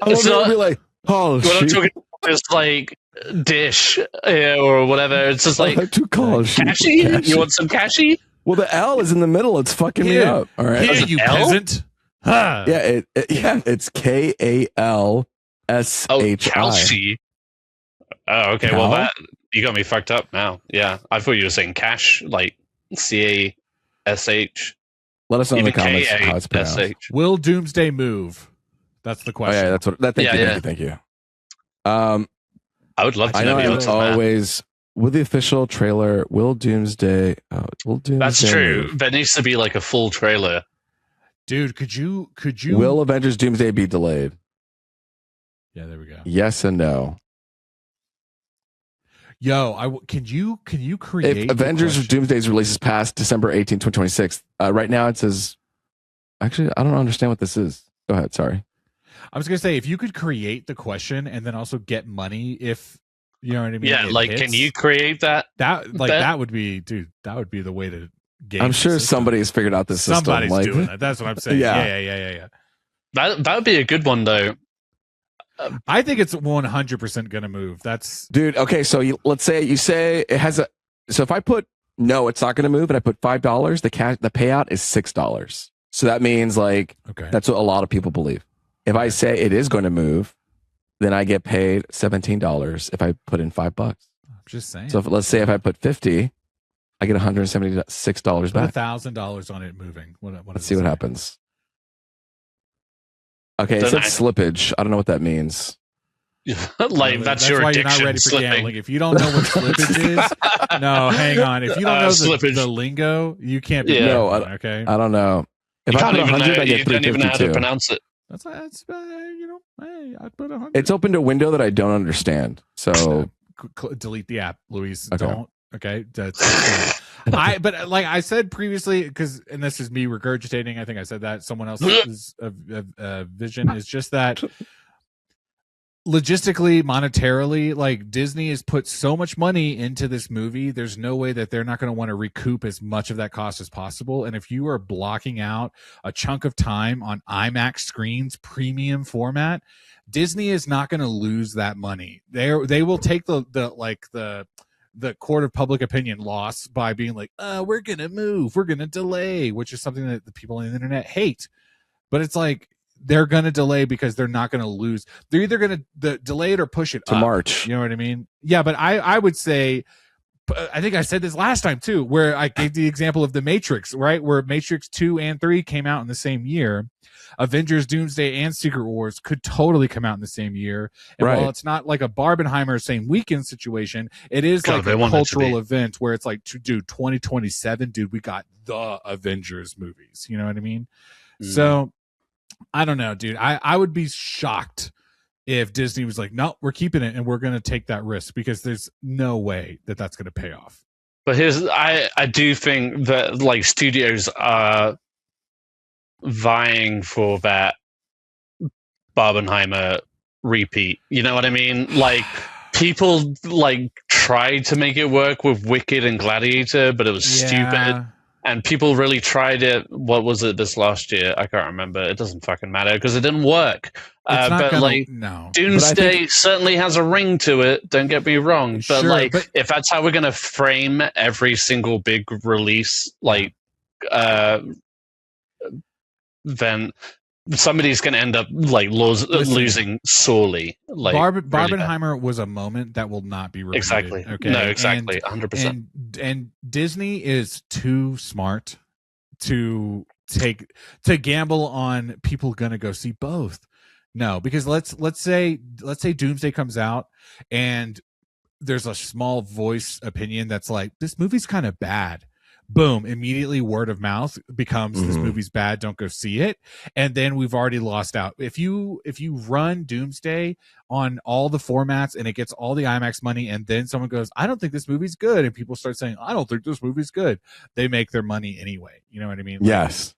It's not be like. Oh, what I'm talking about is like dish or whatever. It's just like Kashi. You want some Kashi? Well, the L is in the middle. It's fucking me up. All right, here, you peasant. Huh. Yeah, it's KALSHI. Oh, Kalshi. Oh, okay. Well, that you got me fucked up now. Yeah, I thought you were saying cash, like CASH. Let us know in the comments how it's pronounced. Will Doomsday move? That's the question. Oh, yeah, that's what. Thank you. I would love to know. I know it's always with the official trailer. Will Doomsday? That's true. There needs to be like a full trailer. Dude, could you? Will Avengers Doomsday be delayed? Yeah, there we go. Yes and no. Yo, can you create if Avengers Doomsday's release is past December 18, 2026? Right now it says. Actually, I don't understand what this is. Go ahead. Sorry. I was gonna say if you could create the question and then also get money if you know what I mean. Yeah, like can you create that? That would be, dude. That would be the way to game. I'm sure somebody has figued out this system. Somebody's doing that. That's what I'm saying. Yeah. That would be a good one though. I think it's 100% gonna move. That's dude. Okay, so let's say you say it has a. So if I put no, it's not gonna move, and I put $5, the payout is $6. So that means that's what a lot of people believe. If I say it is going to move, then I get paid $17 if I put in $5. I'm just saying. So let's say if I put 50, I get $176 back. $1,000 on it moving. Let's see what happens. Okay, it said slippage. I don't know what that means. That's your why addiction. You're not ready for slipping. gambling. If you don't know what slippage is, no, hang on. If you don't know the lingo, you can't be gambling, okay? I don't know. If I put 100, I get 352. You don't even know how to pronounce it. That's hey, I put 100. It's opened a window that I don't understand. So delete the app, Luis. Okay. Don't. Okay. But like I said previously, and this is me regurgitating. I think I said that someone else's vision is just that. Logistically, monetarily, like Disney has put so much money into this movie, there's no way that they're not going to want to recoup as much of that cost as possible. And if you are blocking out a chunk of time on IMAX screens, premium format, Disney is not going to lose that money. They will take the court of public opinion loss by being like, we're going to move, we're going to delay, which is something that the people on the internet hate. But it's like, they're going to delay because they're not going to lose. They're either going to delay it or push it to up. March. You know what I mean? Yeah, but I would say, I think I said this last time too, where I gave the example of The Matrix, right? Where Matrix 2 and 3 came out in the same year. Avengers, Doomsday, and Secret Wars could totally come out in the same year. And while it's not like a Barbenheimer same weekend situation, it is like a cultural event where it's like, dude, 2027, dude, we got the Avengers movies. You know what I mean? So I don't know, dude. I would be shocked if Disney was like, no, we're keeping it and we're going to take that risk, because there's no way that that's going to pay off. But I do think that like studios are vying for that Barbenheimer repeat. You know what I mean? Like people like tried to make it work with Wicked and Gladiator, but it was stupid. And people really tried it. What was it this last year? I can't remember. It doesn't fucking matter because it didn't work. Doomsday certainly has a ring to it. Don't get me wrong. But if that's how we're going to frame every single big release, then somebody's going to end up like losing sorely. Like Barbenheimer was a moment that will not be repeated. Exactly. Okay. No, exactly. 100%. And Disney is too smart to gamble on people going to go see both. No, because let's say Doomsday comes out and there's a small voice opinion that's like, this movie's kind of bad. Boom, immediately word of mouth becomes this movie's bad, don't go see it. And then we've already lost out. If you run Doomsday on all the formats and it gets all the IMAX money, and then someone goes, I don't think this movie's good, and people start saying, I don't think this movie's good, they make their money anyway. You know what I mean? Yes.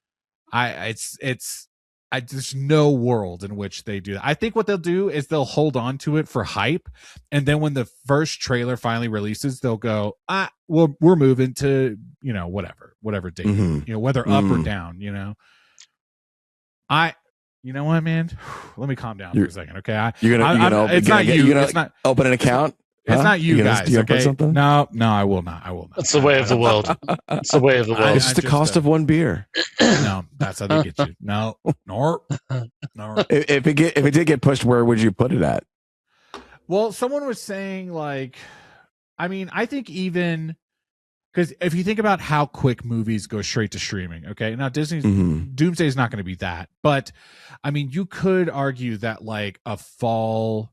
There's no world in which they do that. I think what they'll do is they'll hold on to it for hype, and then when the first trailer finally releases, they'll go, we're moving to, whatever date, whether up or down, you know what, man? Let me calm down for a second, okay? You're gonna open an account. It's not you guys, okay? No, I will not. It's the way of the world. It's the way of the world. It's just the cost of one beer. No, that's how they get you. No. If it did get pushed, where would you put it at? Well, someone was saying I think even because if you think about how quick movies go straight to streaming, okay? Now Disney's Doomsday is not going to be that, but I mean, you could argue that like a fall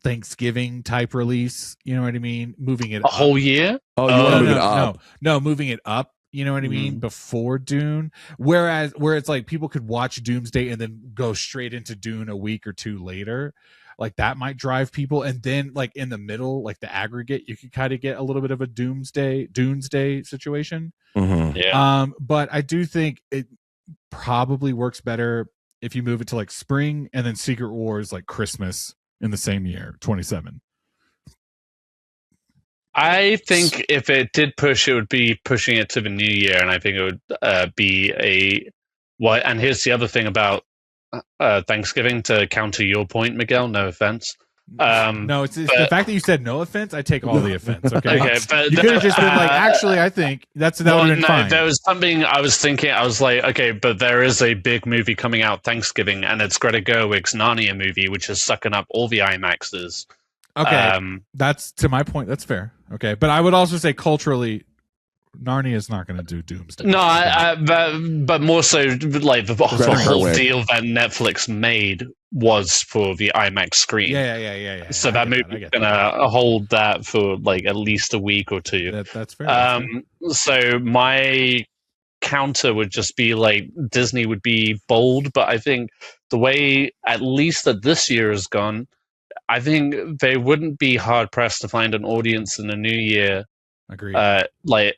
Thanksgiving type release, you know what I mean? Moving it a whole year? Oh, you want to move it up? No, moving it up. You know what I mean? Before Dune, where it's like people could watch Doomsday and then go straight into Dune a week or two later. Like that might drive people, and then like in the middle, like the aggregate, you could kind of get a little bit of a Doomsday situation. Yeah. But I do think it probably works better if you move it to like spring, and then Secret Wars like Christmas in the same year, 27. I think if it did push, it would be pushing it to the new year, and I think it would be and here's the other thing about Thanksgiving, to counter your point, Miguel. No offense. No, it's the fact that you said no offense. I take all the offense. Okay, but you could have just been like, actually, I think that would have been fine. There was something I was thinking. I was like, okay, but there is a big movie coming out Thanksgiving, and it's Greta Gerwig's Narnia movie, which is sucking up all the IMAXs. Okay, that's to my point. That's fair. Okay, but I would also say culturally, Narnia is not going to do Doomsday. No, but more so, like the whole deal that Netflix made was for the IMAX screen. Yeah. So that movie's gonna hold that for like at least a week or two. That's fair. So my counter would just be like Disney would be bold, but I think the way at least that this year has gone, I think they wouldn't be hard pressed to find an audience in the new year. Agreed. Like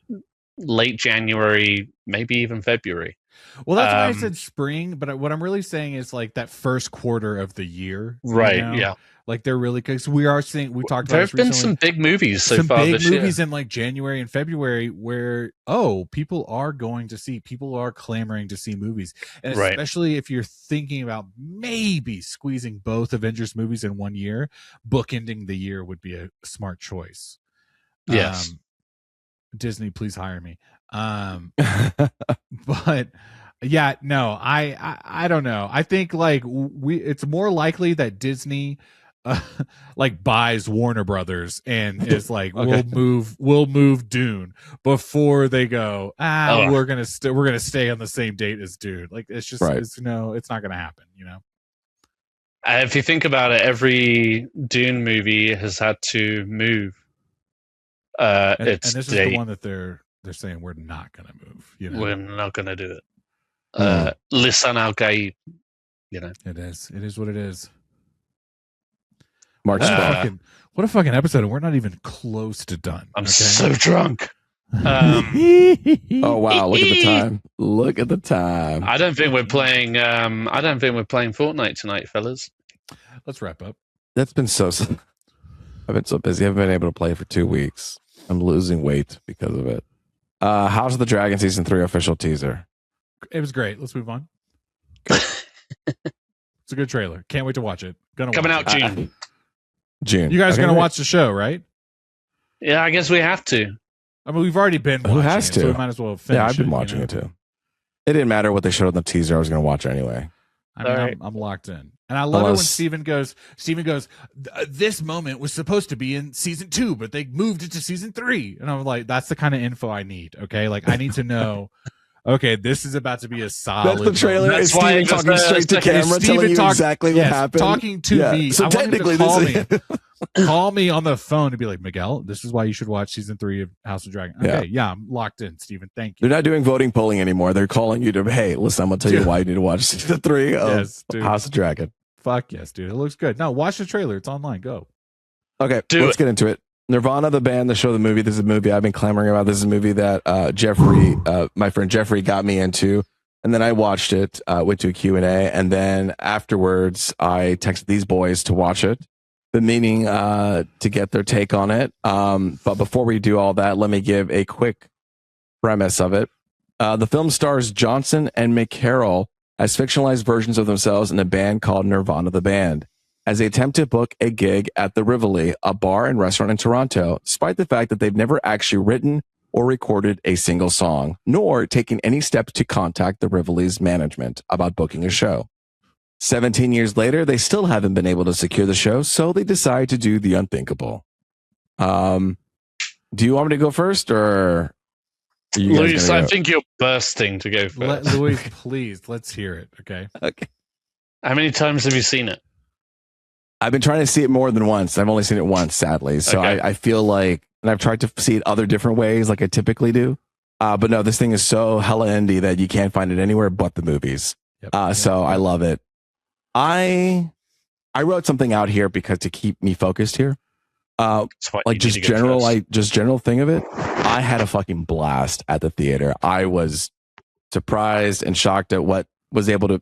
late January, maybe even February. Well, that's why I said spring, but what I'm really saying is like that first quarter of the year. Right, you know? yeah. Like they're really, because we are seeing, we talked about there have been some big movies so far this year. Some big movies in like January and February where, people are clamoring to see movies. And especially if you're thinking about maybe squeezing both Avengers movies in one year, bookending the year would be a smart choice. Yes. Disney, please hire me. But yeah, no, I don't know. I think like it's more likely that Disney like buys Warner Brothers and is like, we'll move Dune before they go, we're gonna stay on the same date as Dune. Like it's just it's not gonna happen, you know. If you think about it, every Dune movie has had to move. And this is the one that they're saying we're not gonna move. You know, we're not gonna do it. Listen, al Gaib. You know, it is what it is. March what a fucking episode, and we're not even close to done. I'm so drunk. Oh wow! Look at the time. Look at the time. I don't think we're playing Fortnite tonight, fellas. Let's wrap up. That's been I've been so busy. I haven't been able to play for 2 weeks. I'm losing weight because of it. House of the Dragon season 3 official teaser. It was great. Let's move on. It's a good trailer. Can't wait to watch it. Coming out June. June. You guys are gonna watch the show, right? Yeah, I guess we have to. I mean, we've already been watching Who has to? So we might as well finish. Yeah, I've been watching it too. It didn't matter what they showed in the teaser. I was going to watch it anyway. I mean, I'm locked in. And I love it when Steven goes, this moment was supposed to be in season 2, but they moved it to season 3. And I'm like, that's the kind of info I need. Okay. Like I need to know, okay, this is about to be a solid. That's the trailer. That's why Steven talking straight to camera, telling you exactly what happened. Talking to me. So technically, call me on the phone to be like, Miguel, this is why you should watch season 3 of House of Dragon. Okay, yeah, I'm locked in, Steven. Thank you. They're not doing voting polling anymore. They're calling you to, hey, listen, I'm going to tell you why you need to watch season 3 of House of Dragon. Fuck yes, dude. It looks good. No, watch the trailer. It's online. Go. Okay, let's get into it. Nirvana, the band, the show, the movie. This is a movie I've been clamoring about. This is a movie that Jeffrey, my friend Jeffrey, got me into. And then I watched it, went to a Q&A. And then afterwards, I texted these boys to watch it. Been meaning to get their take on it. But before we do all that, let me give a quick premise of it. The film stars Johnson and McCarroll as fictionalized versions of themselves in a band called Nirvana the Band, as they attempt to book a gig at the Rivoli, a bar and restaurant in Toronto, despite the fact that they've never actually written or recorded a single song, nor taken any steps to contact the Rivoli's management about booking a show. 17 years later, they still haven't been able to secure the show, so they decide to do the unthinkable. Do you want me to go first, or Luis? I think you're bursting to go first. Luis, please, let's hear it. Okay. Okay. How many times have you seen it? I've been trying to see it more than once. I've only seen it once, sadly. So I feel like, and I've tried to see it other different ways, like I typically do. But no, this thing is so hella indie that you can't find it anywhere but the movies. So I love it. I wrote something out here because to keep me focused here. Like just general thing of it. I had a fucking blast at the theater. I was surprised and shocked at what was able to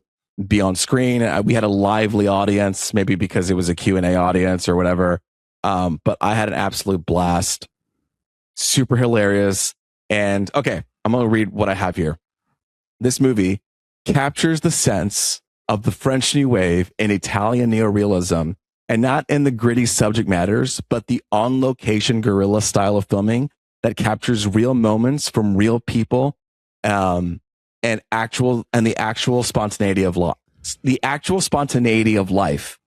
be on screen. We had a lively audience, maybe because it was a Q&A audience or whatever. But I had an absolute blast. Super hilarious. And okay, I'm going to read what I have here. This movie captures the sense of the French New Wave and Italian neorealism, and not in the gritty subject matters, but the on-location guerrilla style of filming that captures real moments from real people, and the actual spontaneity of life.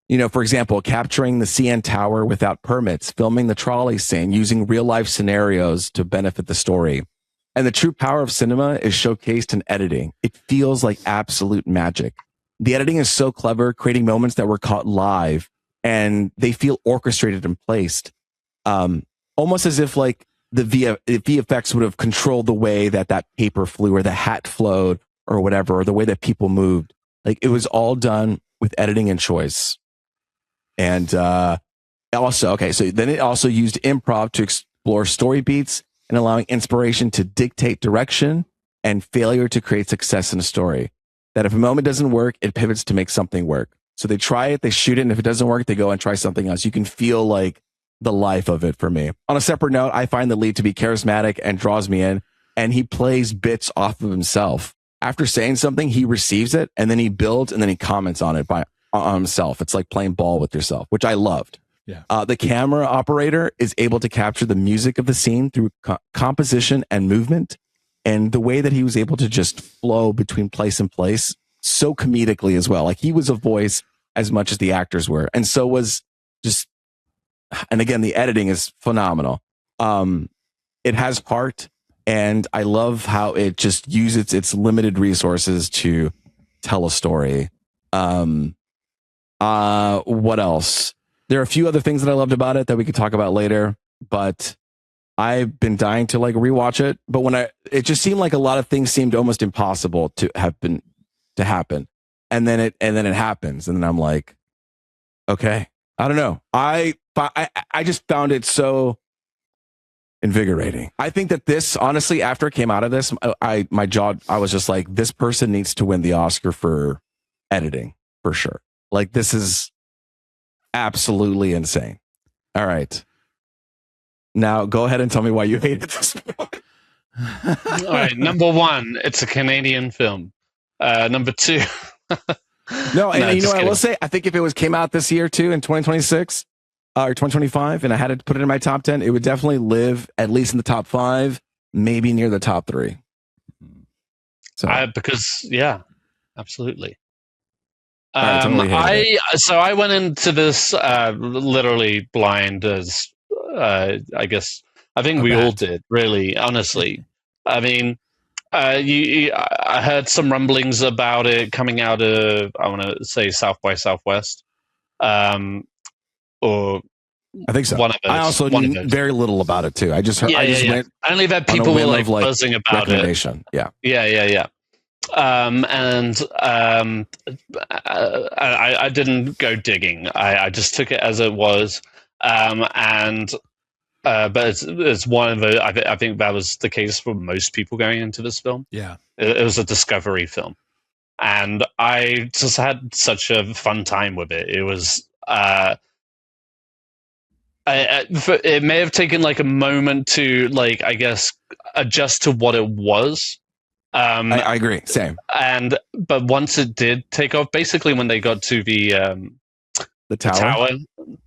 You know, for example, capturing the CN Tower without permits, filming the trolley scene, using real life scenarios to benefit the story. And the true power of cinema is showcased in editing. It feels like absolute magic. The editing is so clever, creating moments that were caught live, and they feel orchestrated and placed, almost as if like the VFX would have controlled the way that paper flew or the hat flowed or whatever, or the way that people moved. Like it was all done with editing and choice. And also, okay, so then it also used improv to explore story beats and allowing inspiration to dictate direction and failure to create success in a story. That if a moment doesn't work, it pivots to make something work. So they try it, they shoot it, and if it doesn't work, they go and try something else. You can feel like the life of it for me. On a separate note, I find the lead to be charismatic and draws me in, and he plays bits off of himself. After saying something, he receives it, and then he builds, and then he comments on it on himself. It's like playing ball with yourself, which I loved. Yeah. The camera operator is able to capture the music of the scene through composition and movement, and the way that he was able to just flow between place and place so comedically as well. Like he was a voice as much as the actors were, and so was just. And again, the editing is phenomenal. It has heart, and I love how it just uses its limited resources to tell a story. What else? There are a few other things that I loved about it that we could talk about later, but I've been dying to like rewatch it. But it just seemed like a lot of things seemed almost impossible to happen, and then it happens, and then I'm like, okay, I don't know. I just found it so invigorating. I think that this, honestly, after it came out of this, I was just like, this person needs to win the Oscar for editing for sure. Like this is absolutely insane. All right. Now go ahead and tell me why you hated this book. All right. Number one, it's a Canadian film. Number two. No, and you know what I will say? I think if it came out this year too in 2026 or 2025 and I had to put it in my top 10, it would definitely live at least in the top 5, maybe near the top 3. So yeah, absolutely. Totally I went into this literally blind, as I guess I think we all did, really, honestly. I mean, I heard some rumblings about it coming out of, I want to say, South by Southwest, or I think so. One of those, I also knew very little about it too. I just heard. I only had people were like buzzing about it. Yeah. I didn't go digging. I just took it as it was, but it's one of the. I think that was the case for most people going into this film. Yeah, it was a discovery film, and I just had such a fun time with it. It was. It may have taken like a moment to like, I guess, adjust to what it was. I agree. Same. But once it did take off, basically when they got to the tower,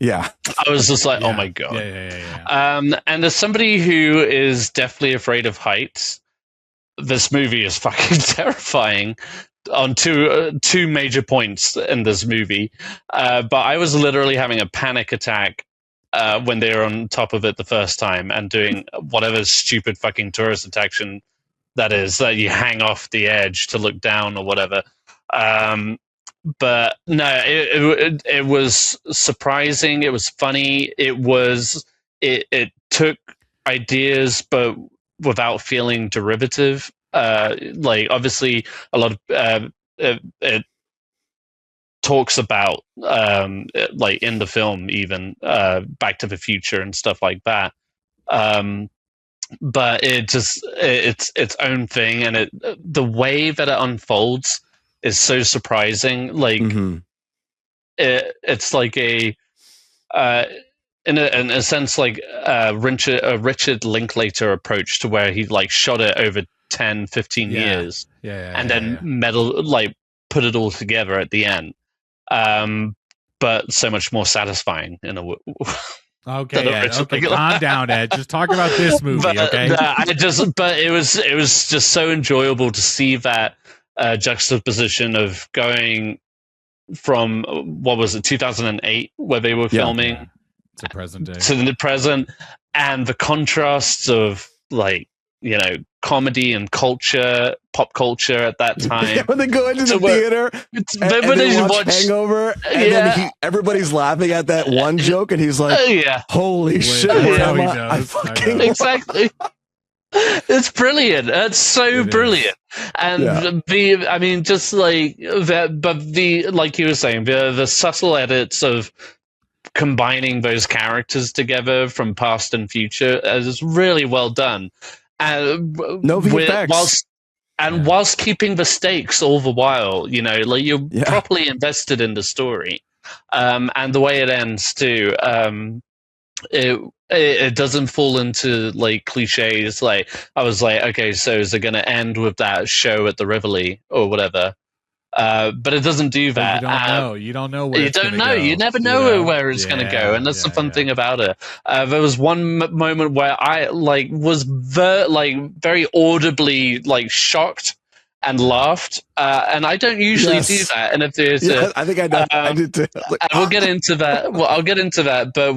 yeah, I was just like, oh my god. And as somebody who is deathly afraid of heights, this movie is fucking terrifying on two major points in this movie. But I was literally having a panic attack when they were on top of it the first time and doing whatever stupid fucking tourist attraction that is, that you hang off the edge to look down or whatever. But no, it was surprising. It was funny. It took ideas, but without feeling derivative. Like obviously a lot of it talks about like in the film even Back to the Future and stuff like that. But it's its own thing, and the way that it unfolds is so surprising. Like it's like in a sense like Richard Linklater approach to where he like shot it over 10-15 years and then put it all together at the end, but so much more satisfying in a Okay, calm down, Ed. Just talk about this movie, okay? But it was just so enjoyable to see that juxtaposition of going from what was it, 2008, where they were filming, to present day, to the present, and the contrasts of like comedy and pop culture at that time. When they go into the theater and they watch Hangover, and then everybody's laughing at that one joke, and he's like, holy shit, I fucking exactly. It's brilliant. It's so brilliant. And just like that, but like you were saying, the subtle edits of combining those characters together from past and future is really well done. No VFX. Whilst keeping the stakes all the while, like you're properly invested in the story. And the way it ends too, it doesn't fall into like cliches. Like I was like, okay, so is it going to end with that show at the Rivoli or whatever? But it doesn't do that. You don't know where you don't know. You never know where it's going to go, and that's the fun thing about it. There was one moment where I was very audibly shocked and laughed, and I don't usually do that. And if there's, I think I know. I did too. We'll get into that. Well, I'll get into that, but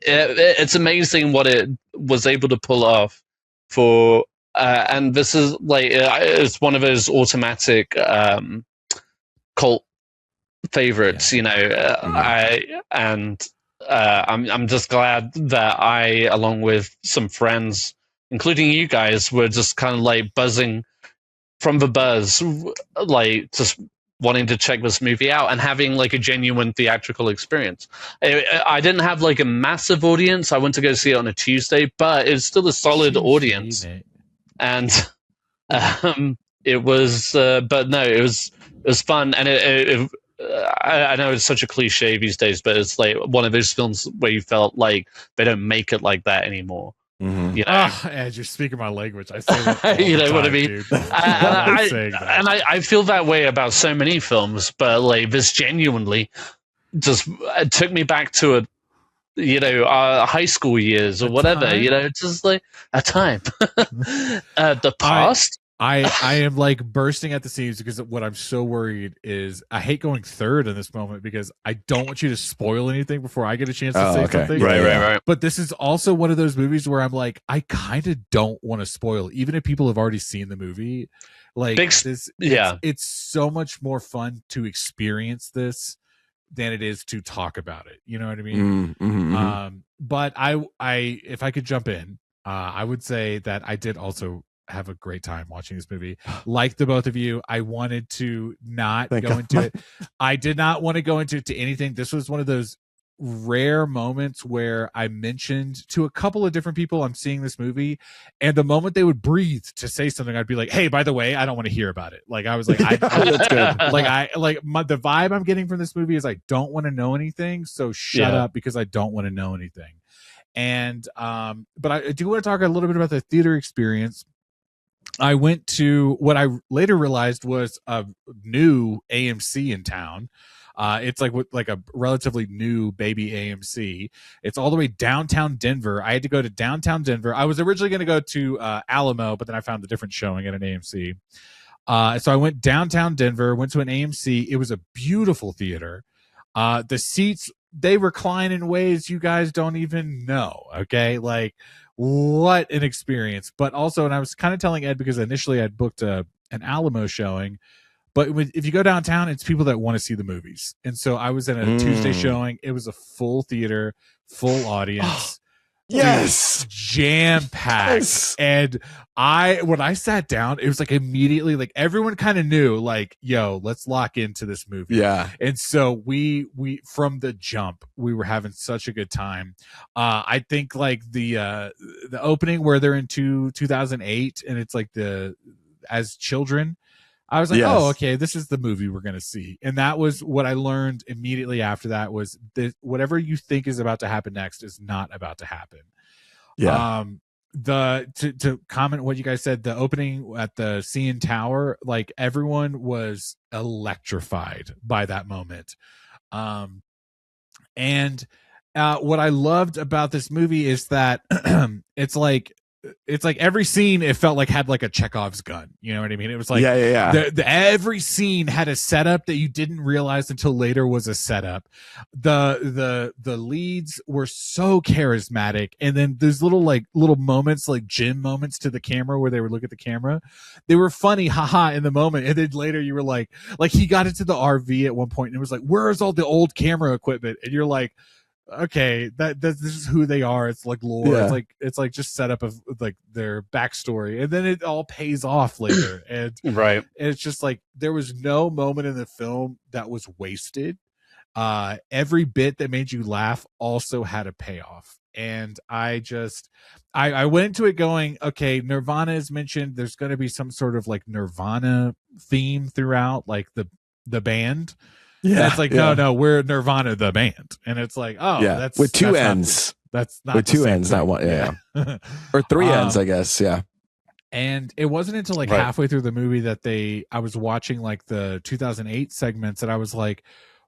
it's amazing what it was able to pull off for. And this is it's one of those automatic cult favorites, I'm just glad that I, along with some friends, including you guys, were just kind of buzzing from the buzz, just wanting to check this movie out and having a genuine theatrical experience. I didn't have a massive audience. I went to go see it on a Tuesday, but it's still a solid audience. And it was, but no, it was fun, and I know it's such a cliche these days, but it's one of those films where you felt like they don't make it like that anymore. Mm-hmm. Ed, you're speaking my language. I say that all you know the what time, I mean? dude. I feel that way about so many films, but this genuinely just took me back to our high school years or whatever, just a time. The past. I am bursting at the seams because what I'm so worried is I hate going third in this moment because I don't want you to spoil anything before I get a chance to say something. Right. But this is also one of those movies where I'm I kind of don't want to spoil, even if people have already seen the movie. It's so much more fun to experience this than it is to talk about it. You know what I mean? Mm-hmm. But I, if I could jump in, I would say that I did also have a great time watching this movie. Like the both of you, I wanted to not go into it. I did not want to go into anything. This was one of those rare moments where I mentioned to a couple of different people I'm seeing this movie, and the moment they would breathe to say something, I'd be like, "Hey, by the way, I don't want to hear about it." I was like, "That's good." The vibe I'm getting from this movie is I don't want to know anything, so shut up because I don't want to know anything. And but I do want to talk a little bit about the theater experience. I went to what I later realized was a new AMC in town. It's like a relatively new baby AMC. It's all the way downtown Denver. I had to go to downtown Denver. I was originally going to go to Alamo, but then I found a different showing at an AMC. So I went downtown Denver, went to an AMC. It was a beautiful theater. The seats, they recline in ways you guys don't even know. Okay. What an experience. But also, and I was kind of telling Ed because initially I'd booked an Alamo showing, but if you go downtown, it's people that want to see the movies. And so I was in a Tuesday showing. It was a full theater, full audience. Yes. Jam-packed. Yes. And when I sat down, it was immediately everyone kind of knew yo, let's lock into this movie. Yeah. And so we from the jump, we were having such a good time. I think the opening where they're in 2008 and it's as children, I was like, oh, okay, this is the movie we're going to see. And that was what I learned immediately after that was that whatever you think is about to happen next is not about to happen. Yeah. To comment what you guys said, the opening at the CN Tower, everyone was electrified by that moment. And what I loved about this movie is that it's it's like every scene it felt like had like a Chekhov's gun. You know what I mean? It was like every scene had a setup that you didn't realize until later was a setup. The leads were so charismatic, and then there's little moments, like gym moments to the camera where they would look at the camera. They were funny, haha, in the moment, and then later you were like he got into the RV at one point and it was like, where's all the old camera equipment? And you're like, okay, this is who they are. It's like lore. Yeah. It's like just setup of like their backstory, and then it all pays off later. And right, and it's just like there was no moment in the film that was wasted. Every bit that made you laugh also had a payoff, and I went into it going, okay, Nirvana is mentioned. There's going to be some sort of like Nirvana theme throughout, like the band. Yeah, and it's like no, we're Nirvana the band, and it's like that's with two ends. That's not with two ends, not one. Yeah, or three ends, I guess. Yeah. And it wasn't until like halfway through the movie that I was watching like the 2008 segments, and I was like,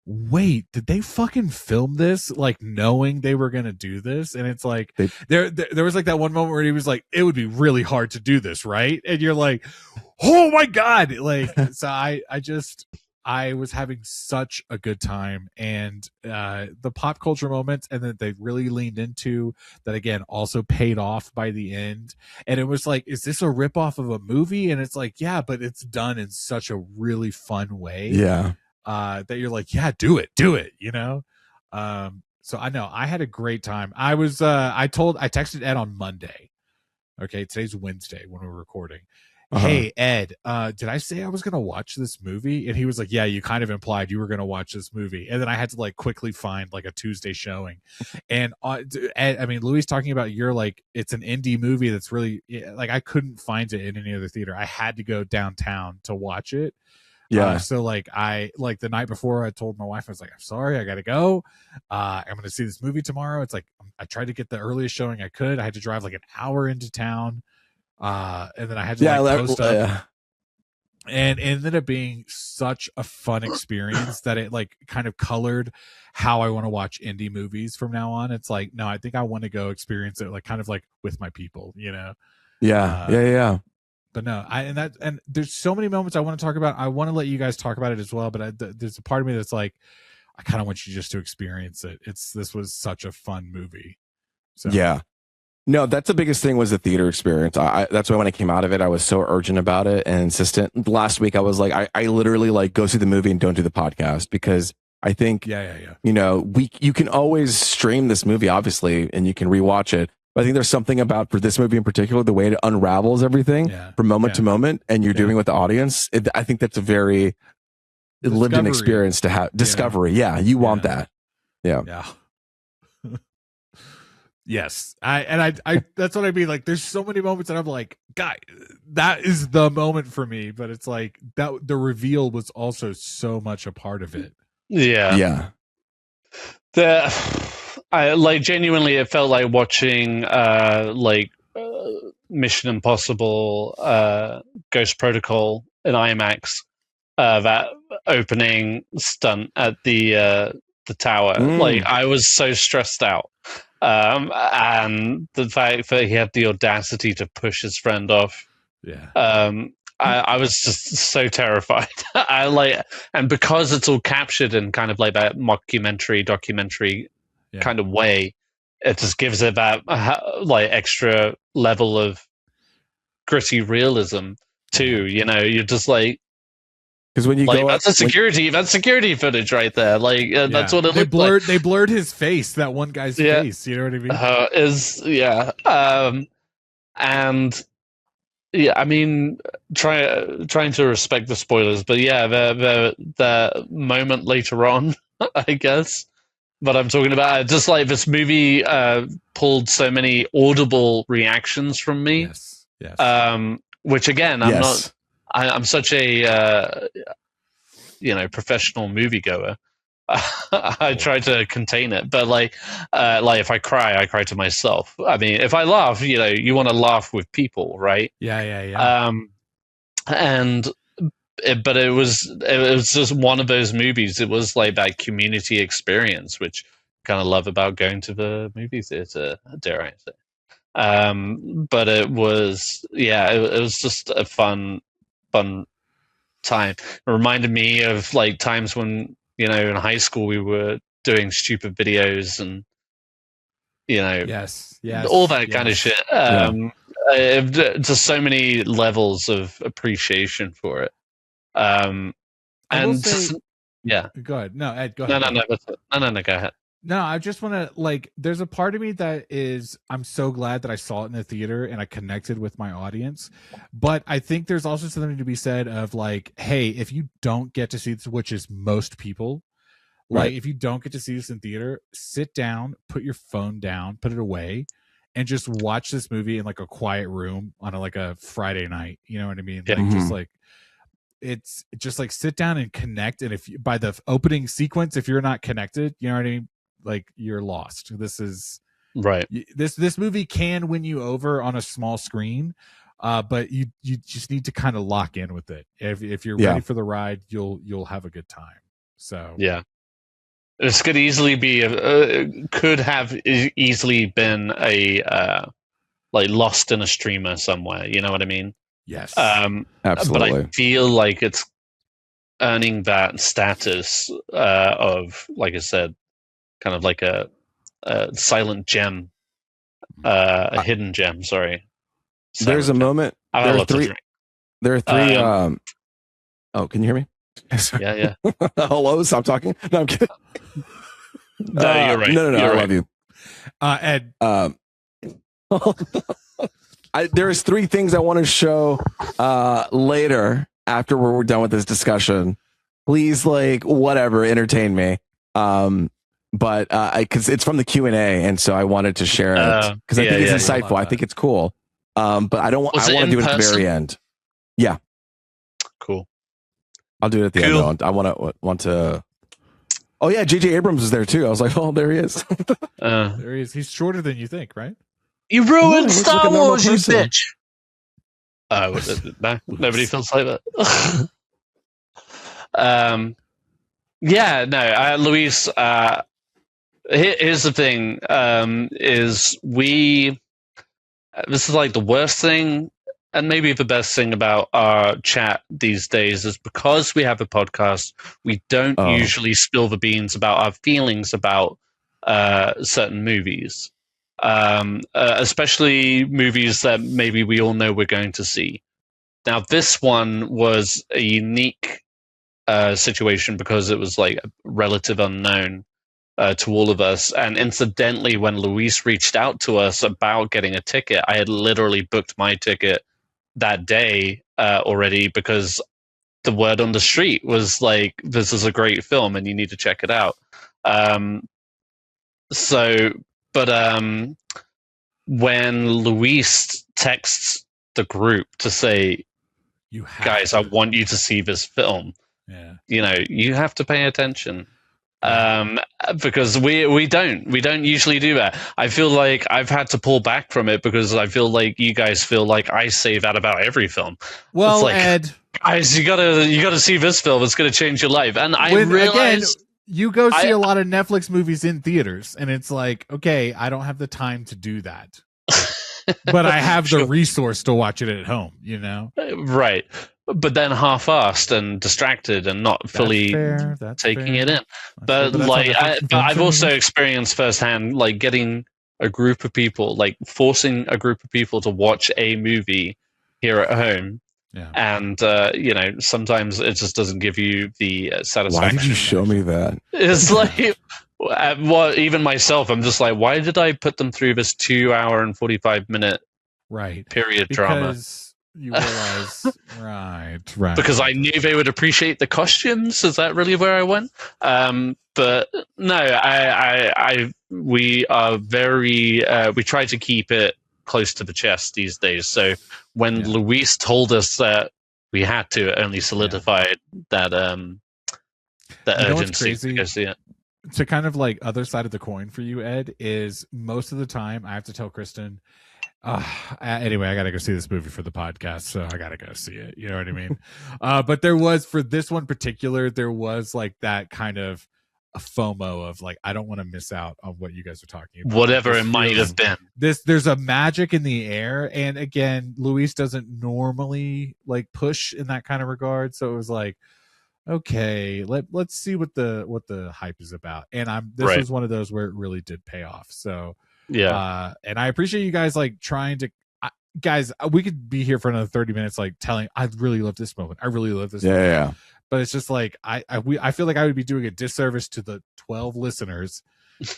wait, did they fucking film this like knowing they were gonna do this? And it's like there was like that one moment where he was like, it would be really hard to do this, right? And you're like, oh my god, like so I was having such a good time, and the pop culture moments, and that they really leaned into that again also paid off by the end. And it was like, is this a ripoff of a movie? And it's like, yeah, but it's done in such a really fun way. Yeah. That you're like, yeah, do it, you know? So I know I had a great time. I texted Ed on Monday. Okay, today's Wednesday when we're recording. Hey, Ed, did I say I was going to watch this movie? And he was like, yeah, you kind of implied you were going to watch this movie. And then I had to like quickly find like a Tuesday showing. And Ed, I mean, Louis talking about it's an indie movie that's really like, I couldn't find it in any other theater. I had to go downtown to watch it. Yeah. So like the night before I told my wife, I was like, I'm sorry, I got to go. I'm going to see this movie tomorrow. It's like, I tried to get the earliest showing I could. I had to drive like an hour into town. And then I had to post up, and it ended up being such a fun experience that it like kind of colored how I want to watch indie movies from now on. It's like, no, I think I want to go experience it like kind of like with my people, you know? Yeah. But no, and there's so many moments I want to talk about. I want to let you guys talk about it as well, but there's a part of me that's like, I kind of want you just to experience it. This was such a fun movie. So yeah. No, that's the biggest thing was the theater experience. That's why when I came out of it, I was so urgent about it and insistent. Last week, I was like, I literally like go see the movie and don't do the podcast because I think, you know, you can always stream this movie, obviously, and you can rewatch it. But I think there's something about for this movie in particular, the way it unravels everything from moment to moment, and you're doing it with the audience. I think that's a very lived-in experience to have. Discovery, you want that. Yeah. Yes, I that's what I mean. Like, there's so many moments that I'm like, God, that is the moment for me. But it's like that the reveal was also so much a part of it. Yeah. I like genuinely, it felt like watching Mission Impossible, Ghost Protocol in IMAX. That opening stunt at the tower. Like, I was so stressed out. And the fact that he had the audacity to push his friend off. I was just so terrified. And because it's all captured in kind of like that documentary kind of way, it just gives it that like extra level of gritty realism too. You know, you're just like, because when you go that's security footage right there. Like that's what it looked like. They blurred his face, that one guy's face. You know what I mean? And I mean, trying to respect the spoilers, but the moment later on, I guess. But I'm talking about just like this movie pulled so many audible reactions from me. Yes. Which again, I'm not. I'm such a professional moviegoer. I try to contain it, but like if I cry to myself. I mean, if I laugh, you want to laugh with people, right? Yeah. But it was just one of those movies. It was like that community experience, which I kind of love about going to the movie theater. Dare I say? But it was, it was just a fun time. It reminded me of like times when, in high school we were doing stupid videos and, yes, all that kind of shit. Just so many levels of appreciation for it. And say, yeah. Go ahead. No, Ed, go ahead. No, go ahead. No, I just want to there's a part of me that is, I'm so glad that I saw it in the theater and I connected with my audience. But I think there's also something to be said of like, hey, if you don't get to see this, which is most people, like if you don't get to see this in theater, sit down, put your phone down, put it away, and just watch this movie in like a quiet room on a Friday night. You know what I mean? Like just like, it's just like sit down and connect. And if you, by the opening sequence, if you're not connected, you know what I mean? Like you're lost. This is right. This movie can win you over on a small screen, but you just need to kind of lock in with it. If you're ready for the ride, you'll have a good time. So this could easily be could have easily been a like lost in a streamer somewhere. You know what I mean? Yes. Absolutely. But I feel like it's earning that status of, like I said, kind of like a silent gem, a hidden gem. Sorry. There's a moment. There are three. Oh, can you hear me? Yeah. Hello, stop talking. No, I'm kidding. No, you're right. No, you're I love you, Ed. There's three things I want to show later after we're done with this discussion. Please, whatever, entertain me. But because it's from the Q&A, and so I wanted to share it because I think it's insightful. I think it's cool. But I don't. I want to do it at the very end. Yeah. Cool. I'll do it at the end. I want to. Oh yeah, J.J. Abrams is there too. I was like, oh, there he is. There he is. He's shorter than you think, right? You ruined Star Wars, you bitch. Nobody feels like that. Luis. Here's the thing: this is like the worst thing, and maybe the best thing about our chat these days is because we have a podcast, we don't usually spill the beans about our feelings about certain movies, especially movies that maybe we all know we're going to see. Now, this one was a unique situation because it was like a relative unknown to all of us. And incidentally, when Luis reached out to us about getting a ticket, I had literally booked my ticket that day already because the word on the street was like, this is a great film and you need to check it out. When Luis texts the group to say, guys, I want you to see this film, you have to pay attention. Because we don't usually do that. I feel like I've had to pull back from it because I feel like you guys feel like I say that about every film. Well, it's like, Ed, guys, you gotta see this film. It's gonna change your life. And I realize you go see a lot of Netflix movies in theaters, and it's like, okay, I don't have the time to do that, but I have the resource to watch it at home. Right. But then half-assed and distracted and not fully taking it in. But I've also experienced firsthand, like getting a group of people, like forcing a group of people to watch a movie here at home. Yeah. And, sometimes it just doesn't give you the satisfaction. Why did you show me that? It's like, even myself, I'm just like, why did I put them through this 2 hour and 45 minute period drama? You realize, right. Because I knew they would appreciate the costumes. Is that really where I went? But no, we are very, we try to keep it close to the chest these days. So when Luis told us that we had to, it only solidified that urgency to go see it. To kind of like other side of the coin for you, Ed, is most of the time I have to tell Kristen, anyway, I gotta go see this movie for the podcast, so I gotta go see it. You know what I mean? But there was, for this one particular, there was like that kind of, a FOMO of like, I don't want to miss out on what you guys are talking about. Whatever it might have been. There's a magic in the air. And again, Luis doesn't normally like push in that kind of regard. So it was like, okay, let's see what the hype is about. And this was one of those where it really did pay off. So yeah. And I appreciate you guys like trying to, guys, we could be here for another 30 minutes, like telling, I really love this moment. I really love this moment. Yeah. But it's just like I feel like I would be doing a disservice to the 12 listeners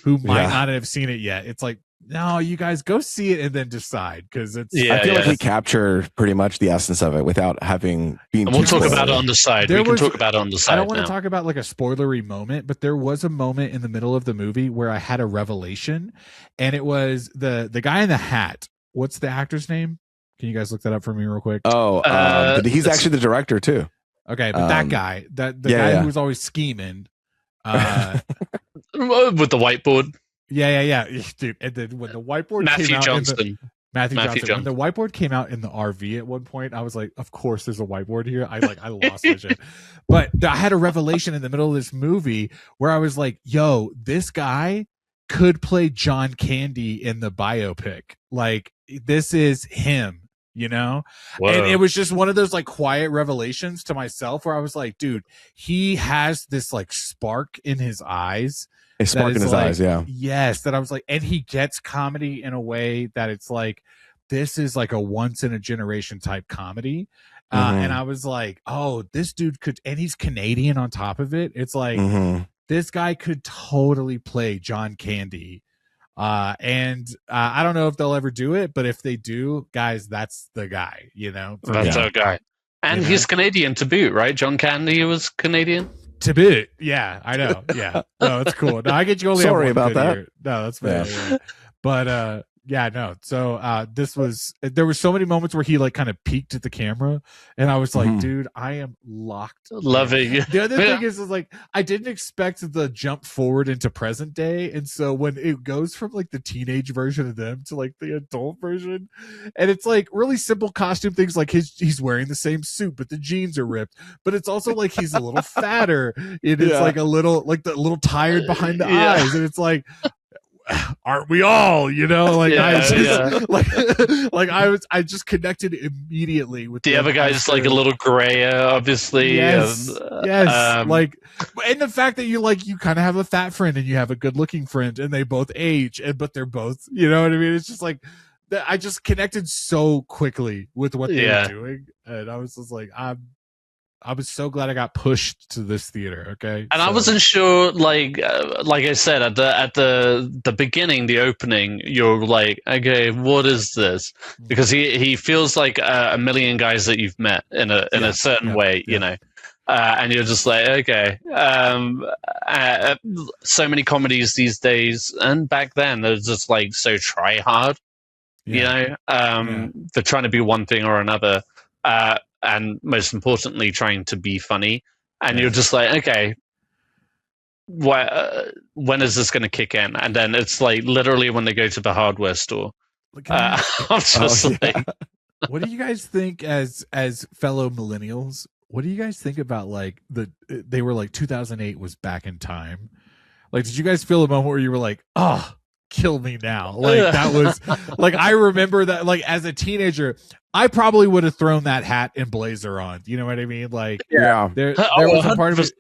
who might not have seen it yet. It's like, no, you guys go see it and then decide, because it's. I feel like we capture pretty much the essence of it without having been. And we'll talk about it on the side. We can talk about it on the side. I don't want to talk about like a spoilery moment, but there was a moment in the middle of the movie where I had a revelation, and it was the guy in the hat. What's the actor's name? Can you guys look that up for me real quick? He's actually the director too. Okay, but that guy, the guy who was always scheming, with the whiteboard. Yeah, dude. And then when the whiteboard Matthew came out, Johnson. Matthew Johnson. When the whiteboard came out in the RV at one point, I was like, of course, there's a whiteboard here. I lost my shit. But I had a revelation in the middle of this movie where I was like, yo, this guy could play John Candy in the biopic. Like, this is him. You know, Whoa. And it was just one of those like quiet revelations to myself where I was like, dude, he has this like spark in his eyes. A spark in his eyes, yeah. Yes, that I was like, and he gets comedy in a way that it's like, this is like a once in a generation type comedy. And I was like, oh, this dude could, and he's Canadian on top of it. It's like, this guy could totally play John Candy. And I don't know if they'll ever do it, but if they do, guys, that's the guy, you know. That's our guy. And he's Canadian to boot, right? John Candy was Canadian to boot. Yeah, I know. Yeah, no, it's cool. No, I get you only. Sorry about that. Year. No, that's bad. Yeah. But yeah, no. So there were so many moments where he like kind of peeked at the camera, and I was like, dude, I am locked. Loving. The other thing is like, I didn't expect the jump forward into present day, and so when it goes from like the teenage version of them to like the adult version, and it's like really simple costume things, like he's wearing the same suit, but the jeans are ripped, but it's also like he's a little fatter, and it's like a little tired behind the eyes, and it's like, aren't we all, you know, like I just connected immediately with the other guy's like a little grayer, obviously. Yes. Like, and the fact that you kind of have a fat friend and you have a good looking friend and they both age, but they're both, you know what I mean? It's just like that. I just connected so quickly with what they were doing, and I was just like, I was so glad I got pushed to this theater. Okay. And I wasn't sure, like I said, at the beginning, the opening, you're like, okay, what is this? Because he feels like a million guys that you've met in a certain way, you know, and you're just like, okay, so many comedies these days. And back then they're just like, so try hard, you know, they're trying to be one thing or another. And most importantly, trying to be funny. And you're just like, okay, when is this going to kick in? And then it's like literally when they go to the hardware store. I'm just like, what do you guys think as fellow millennials? What do you guys think about like they were like 2008 was back in time? Like, did you guys feel a moment where you were like, oh, kill me now? Like that was like, I remember that like as a teenager, I probably would have thrown that hat and blazer on. You know what I mean? Like, there was a part of it,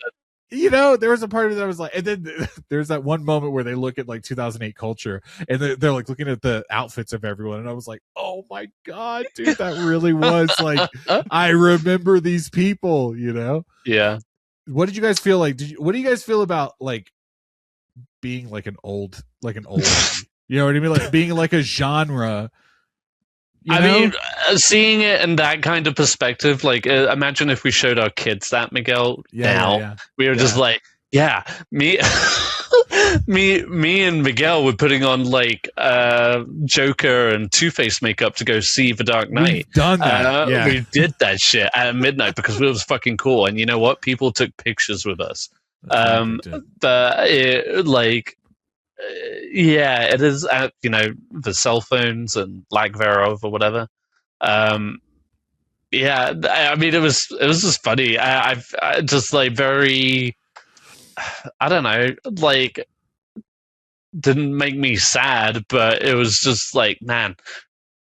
you know, there was a part of it that was like, and then there's that one moment where they look at like 2008 culture and they're like looking at the outfits of everyone. And I was like, oh my God, dude, that really was like, I remember these people, you know? Yeah. What did you guys feel like? What do you guys feel about like being like an old, you know what I mean? Like being like a genre. I mean, seeing it in that kind of perspective, like imagine if we showed our kids that, Miguel. We were just like, me and Miguel were putting on like Joker and Two-Face makeup to go see The Dark Knight. We've done that. We did that shit at midnight because it was fucking cool. And you know what? People took pictures with us. It is, you know, the cell phones and lack thereof or whatever. I mean, it was just funny. I've just like very, I don't know, like, didn't make me sad, but it was just like, man,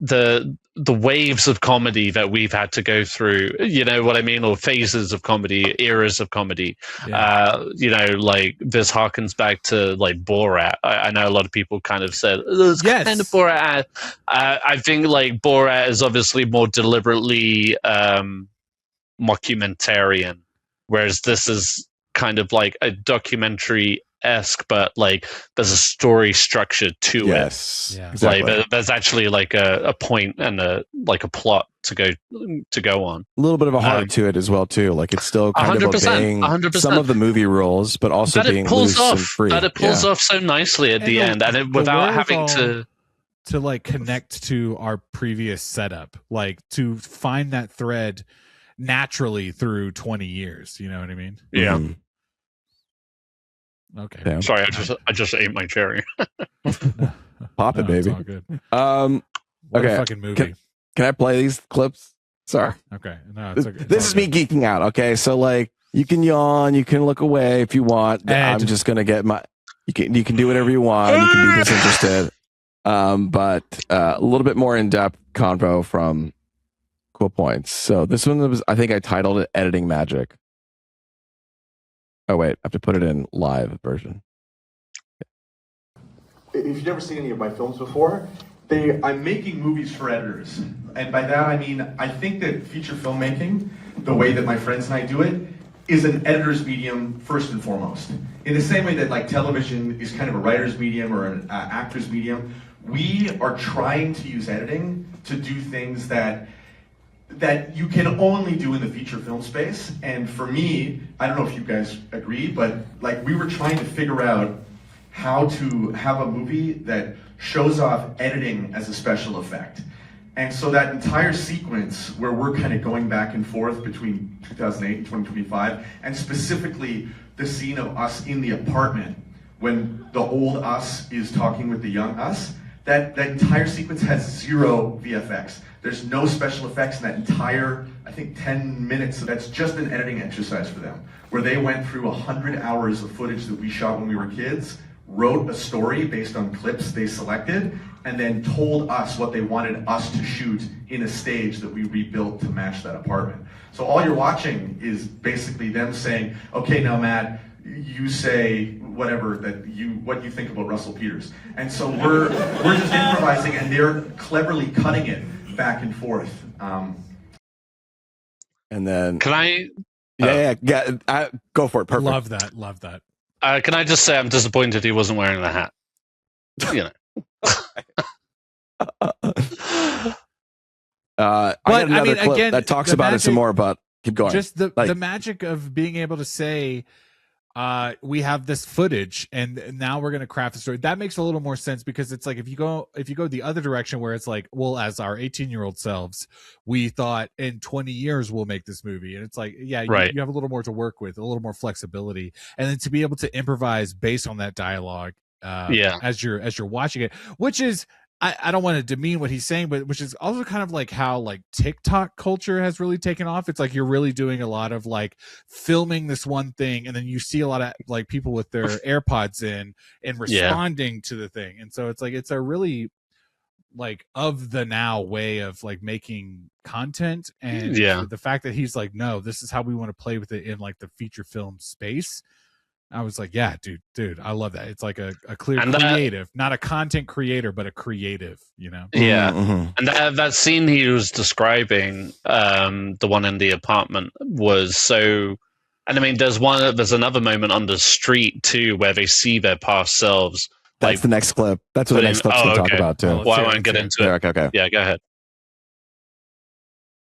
the waves of comedy that we've had to go through, you know what I mean, or phases of comedy, eras of comedy. You know, like this harkens back to like Borat. I know a lot of people kind of said it's kind of Borat. I think like Borat is obviously more deliberately mockumentarian, whereas this is kind of like a documentary-esque, but like there's a story structure to it. Yeah, exactly. Like there's actually like a point and a plot to go on. A little bit of a heart to it as well too. Like it's still kind of obeying 100%. some of the movie rules, but also being loose and free. That it pulls off so nicely at the end, and it, without having to like connect to our previous setup, like to find that thread naturally through 20 years. You know what I mean? Yeah. Okay. Damn. Sorry, I just ate my cherry. Pop it, baby. It's all good. Okay. Fucking movie. Can I play these clips? Sorry. Okay. No, it's okay. This is me geeking out. Okay, so like you can yawn, you can look away if you want. I'm just gonna get my. You can do whatever you want. You can be disinterested. But a little bit more in depth convo from Cool Points. So this one was, I think I titled it "Editing Magic." Oh wait, I have to put it in live version. If you've never seen any of my films before, I'm making movies for editors. And by that I mean, I think that feature filmmaking, the way that my friends and I do it, is an editor's medium first and foremost. In the same way that like television is kind of a writer's medium or an actor's medium, we are trying to use editing to do things that you can only do in the feature film space. And for me, I don't know if you guys agree, but like we were trying to figure out how to have a movie that shows off editing as a special effect. And so that entire sequence where we're kind of going back and forth between 2008 and 2025, and specifically the scene of us in the apartment when the old us is talking with the young us, that entire sequence has 0 VFX. There's no special effects in that entire, I think, 10 minutes. So that's just an editing exercise for them, where they went through 100 hours of footage that we shot when we were kids, wrote a story based on clips they selected, and then told us what they wanted us to shoot in a stage that we rebuilt to match that apartment. So all you're watching is basically them saying, okay, now Matt, you say whatever what you think about Russell Peters. And so we're just improvising, and they're cleverly cutting it back and forth. And then can I? Go for it. Perfect. Love that. Can I just say I'm disappointed he wasn't wearing the hat? You know. I got another clip again, that talks about it some more, but keep going. Just the magic of being able to say, we have this footage and now we're going to craft the story. That makes a little more sense, because it's like if you go the other direction where it's like, well, as our 18-year-old selves, we thought in 20 years we'll make this movie, and it's like, yeah, you have a little more to work with, a little more flexibility, and then to be able to improvise based on that dialogue as you're watching it, which is, I don't want to demean what he's saying, but which is also kind of like how like TikTok culture has really taken off. It's like you're really doing a lot of like filming this one thing, and then you see a lot of like people with their AirPods in and responding to the thing. And so it's like it's a really like of the now way of like making content. And the fact that he's like, no, this is how we want to play with it in like the feature film space. I was like, yeah, dude, I love that. It's like a clear creative, not a content creator, but a creative, you know? Yeah. Mm-hmm. And that scene he was describing, the one in the apartment, was so... And I mean, there's another moment on the street, too, where they see their past selves. That's the next clip. That's what the next clip's going to talk about, too. Well, I won't get into it. Okay. Yeah, go ahead.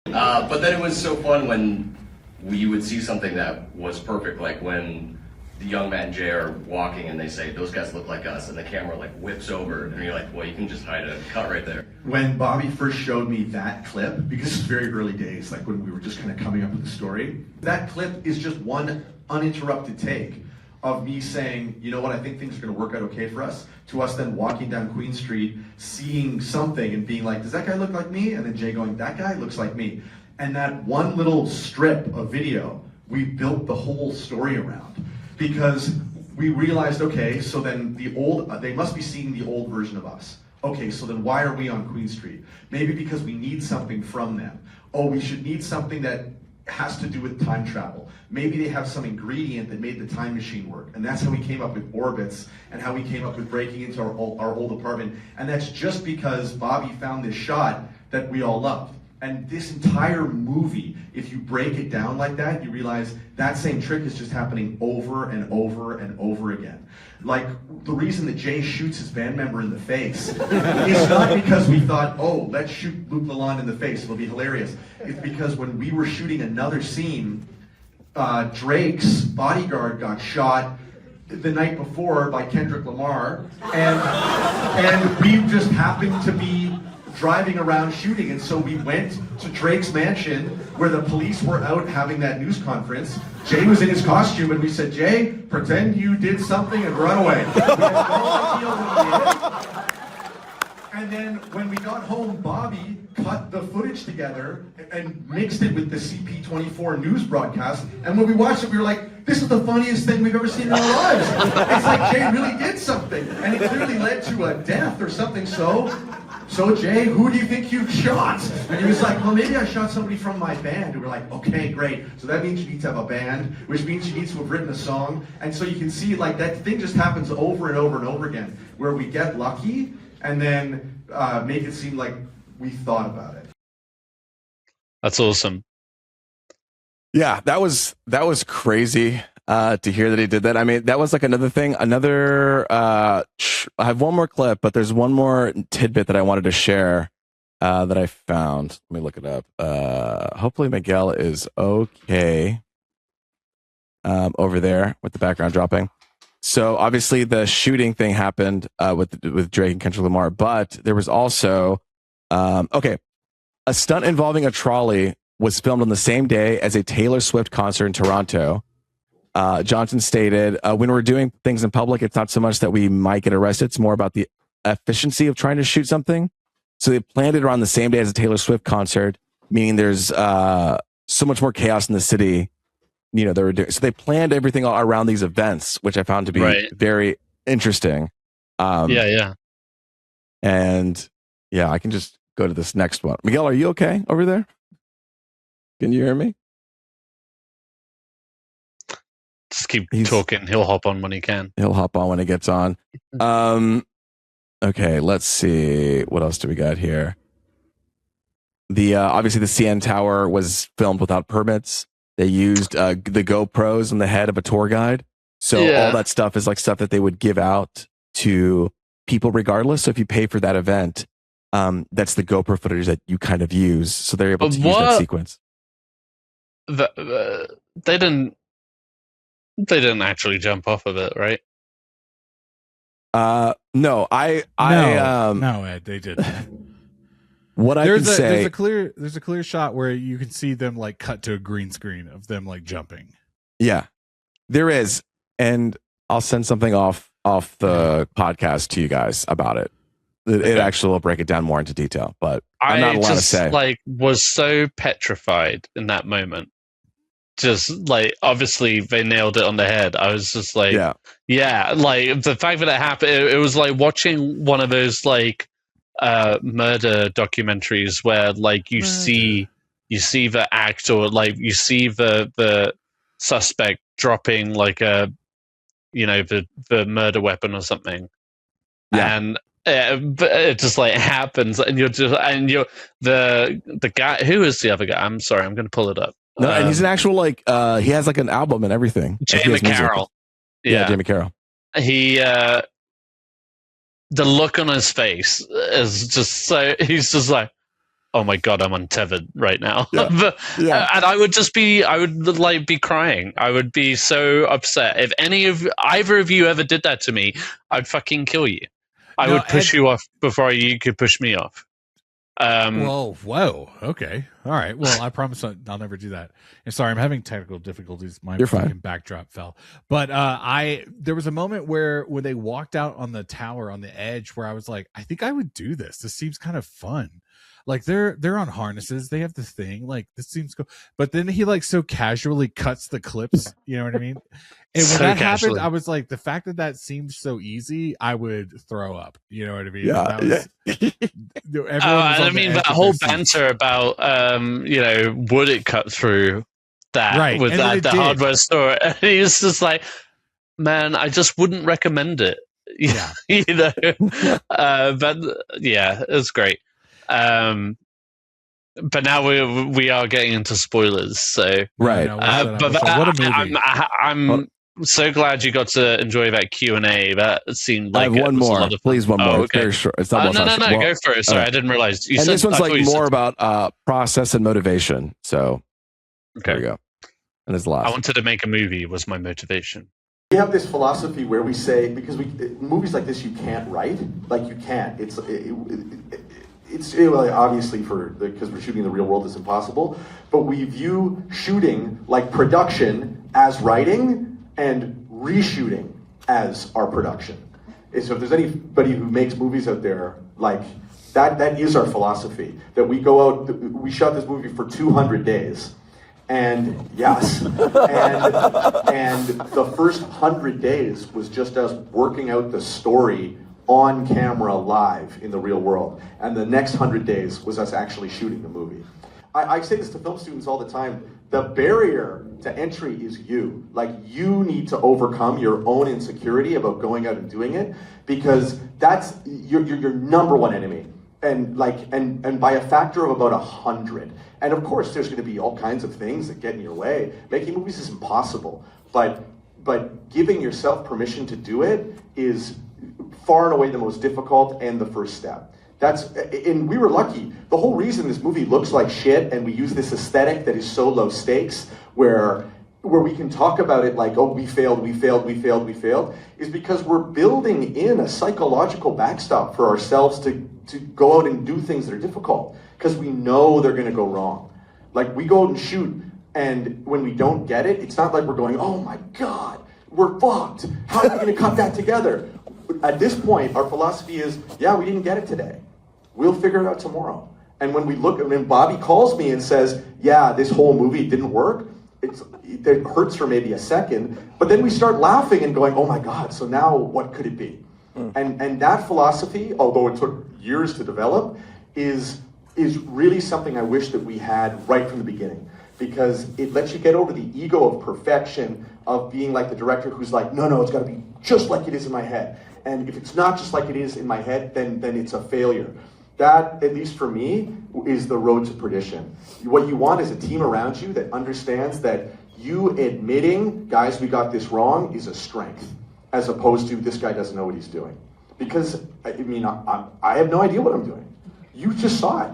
But then it was so fun when you would see something that was perfect, like when the young Matt and Jay are walking and they say, those guys look like us, and the camera like whips over, and you're like, well, you can just hide a cut right there. When Bobby first showed me that clip, because it's very early days, like when we were just kind of coming up with the story, that clip is just one uninterrupted take of me saying, you know what, I think things are going to work out okay for us, to us then walking down Queen Street, seeing something and being like, does that guy look like me? And then Jay going, that guy looks like me. And that one little strip of video, we built the whole story around. because we realized, okay, so then they must be seeing the old version of us. Okay, so then why are we on Queen Street? Maybe because we need something from them. Oh, we should need something that has to do with time travel. Maybe they have some ingredient that made the time machine work. And that's how we came up with orbits and how we came up with breaking into our old apartment. And that's just because Bobby found this shot that we all loved. And this entire movie, if you break it down like that, you realize that same trick is just happening over and over and over again. Like, the reason that Jay shoots his band member in the face is not because we thought, oh, let's shoot Luke Lalonde in the face, it'll be hilarious. It's because when we were shooting another scene, Drake's bodyguard got shot the night before by Kendrick Lamar, and we just happened to be driving around shooting, and so we went to Drake's mansion where the police were out having that news conference. Jay was in his costume, and we said, Jay, pretend you did something and run away. We had no idea what we did. And then when we got home, Bobby cut the footage together and mixed it with the CP24 news broadcast. And when we watched it, we were like, this is the funniest thing we've ever seen in our lives. It's like Jay really did something. And it clearly led to a death or something. So Jay, who do you think you shot? And he was like, well, maybe I shot somebody from my band. And we're like, okay, great. So that means you need to have a band, which means you need to have written a song. And so you can see, like, that thing just happens over and over and over again, where we get lucky and then make it seem like we thought about it. That's awesome. Yeah, that was crazy to hear that he did that. I mean, that was like another thing. I have one more clip, but there's one more tidbit that I wanted to share that I found. Let me look it up. Hopefully Miguel is okay over there with the background dropping. So obviously the shooting thing happened with Drake and Kendrick Lamar, but there was also a stunt involving a trolley was filmed on the same day as a Taylor Swift concert in Toronto. Johnson stated, when we're doing things in public, it's not so much that we might get arrested. It's more about the efficiency of trying to shoot something. So they planned it around the same day as a Taylor Swift concert, meaning there's so much more chaos in the city. You know, they were doing, so they planned everything around these events, which I found to be very interesting. Yeah. And yeah, I can just go to this next one. Miguel, are you okay over there? Can you hear me? Just keep talking. He'll hop on when he can. He'll hop on when he gets on. Okay, let's see. What else do we got here? The obviously the CN Tower was filmed without permits. They used the GoPros on the head of a tour guide. So all that stuff is like stuff that they would give out to people regardless. So if you pay for that event, that's the GoPro footage that you kind of use. So they're able to use that sequence. They didn't actually jump off of it, right? No, no, Ed, they didn't. What I can say, there's a clear shot where you can see them like cut to a green screen of them like jumping. Yeah, there is, and I'll send something off the podcast to you guys about it. It actually will break it down more into detail, but I'm not allowed to say. Like, was so petrified in that moment. Just like, obviously they nailed it on the head. I was just like, yeah, like the fact that it happened, it was like watching one of those like murder documentaries where like you see the actor, like you see the suspect dropping like the murder weapon or something, and it just like happens, and you're the guy. Who is the other guy? I'm sorry, I'm going to pull it up. No, and he's an actual like he has like an album and everything. Jamie Carroll. Yeah, Jamie Carroll. He the look on his face is just so, he's just like, oh my god, I'm untethered right now. And I would be crying. I would be so upset. If either of you ever did that to me, I'd fucking kill you. I would push you off before you could push me off. Whoa. Okay. All right. Well, I promise I'll never do that. And sorry, I'm having technical difficulties. My fucking backdrop fell. But there was a moment where when they walked out on the tower on the edge where I was like, I think I would do this. This seems kind of fun. like they're on harnesses, they have this thing, like this seems cool. But then he like so casually cuts the clips, you know what I mean? And when So that casually. happened, I was like, the fact that seems so easy, I would throw up, you know what I mean? Yeah, That was, everyone was And on I the mean edge that of whole their seats. banter about would it cut through that Right, with and then that it the did. hardware store? And he's just like, man, I just wouldn't recommend it. Yeah. But yeah, it's great. But now we are getting into spoilers, so Right. What a movie! I'm so glad you got to enjoy that Q&A. That seemed like I have one it was more. a lot of fun. Please, one more. Oh, It's very short. It's not no, well, go for it. Sorry, I didn't realize. And this one's like more about process and motivation. So there we go. And it's the last. I wanted to make a movie was my motivation. We have this philosophy where we say, because movies like this you can't write, like you can't. It's obviously because we're shooting in the real world, it's impossible. But we view shooting like production as writing and reshooting as our production. And so if there's anybody who makes movies out there, like that is our philosophy. That we go out, we shot this movie for 200 days. And yes, and the first 100 days was just us working out the story on camera live in the real world. And the next 100 days was us actually shooting the movie. I say this to film students all the time. The barrier to entry is you. Like, you need to overcome your own insecurity about going out and doing it, because that's your number one enemy. And by a factor of about 100. And of course, there's going to be all kinds of things that get in your way. Making movies is impossible, but giving yourself permission to do it is far and away the most difficult and the first step. And we were lucky. The whole reason this movie looks like shit and we use this aesthetic that is so low stakes, where we can talk about it like, oh, we failed, is because we're building in a psychological backstop for ourselves to go out and do things that are difficult, because we know they're going to go wrong. Like, we go out and shoot, and when we don't get it, it's not like we're going, oh my God, we're fucked. How are we going to cut that together? At this point, our philosophy is, yeah, we didn't get it today. We'll figure it out tomorrow. And when Bobby calls me and says, yeah, this whole movie didn't work, it hurts for maybe a second, but then we start laughing and going, oh my God, so now what could it be? And that philosophy, although it took years to develop, is really something I wish that we had right from the beginning, because it lets you get over the ego of perfection, of being like the director who's like, no, it's got to be just like it is in my head. And if it's not just like it is in my head, then it's a failure. That, at least for me, is the road to perdition. What you want is a team around you that understands that you admitting, guys, we got this wrong, is a strength, as opposed to this guy doesn't know what he's doing. Because, I mean, I have no idea what I'm doing. You just saw it.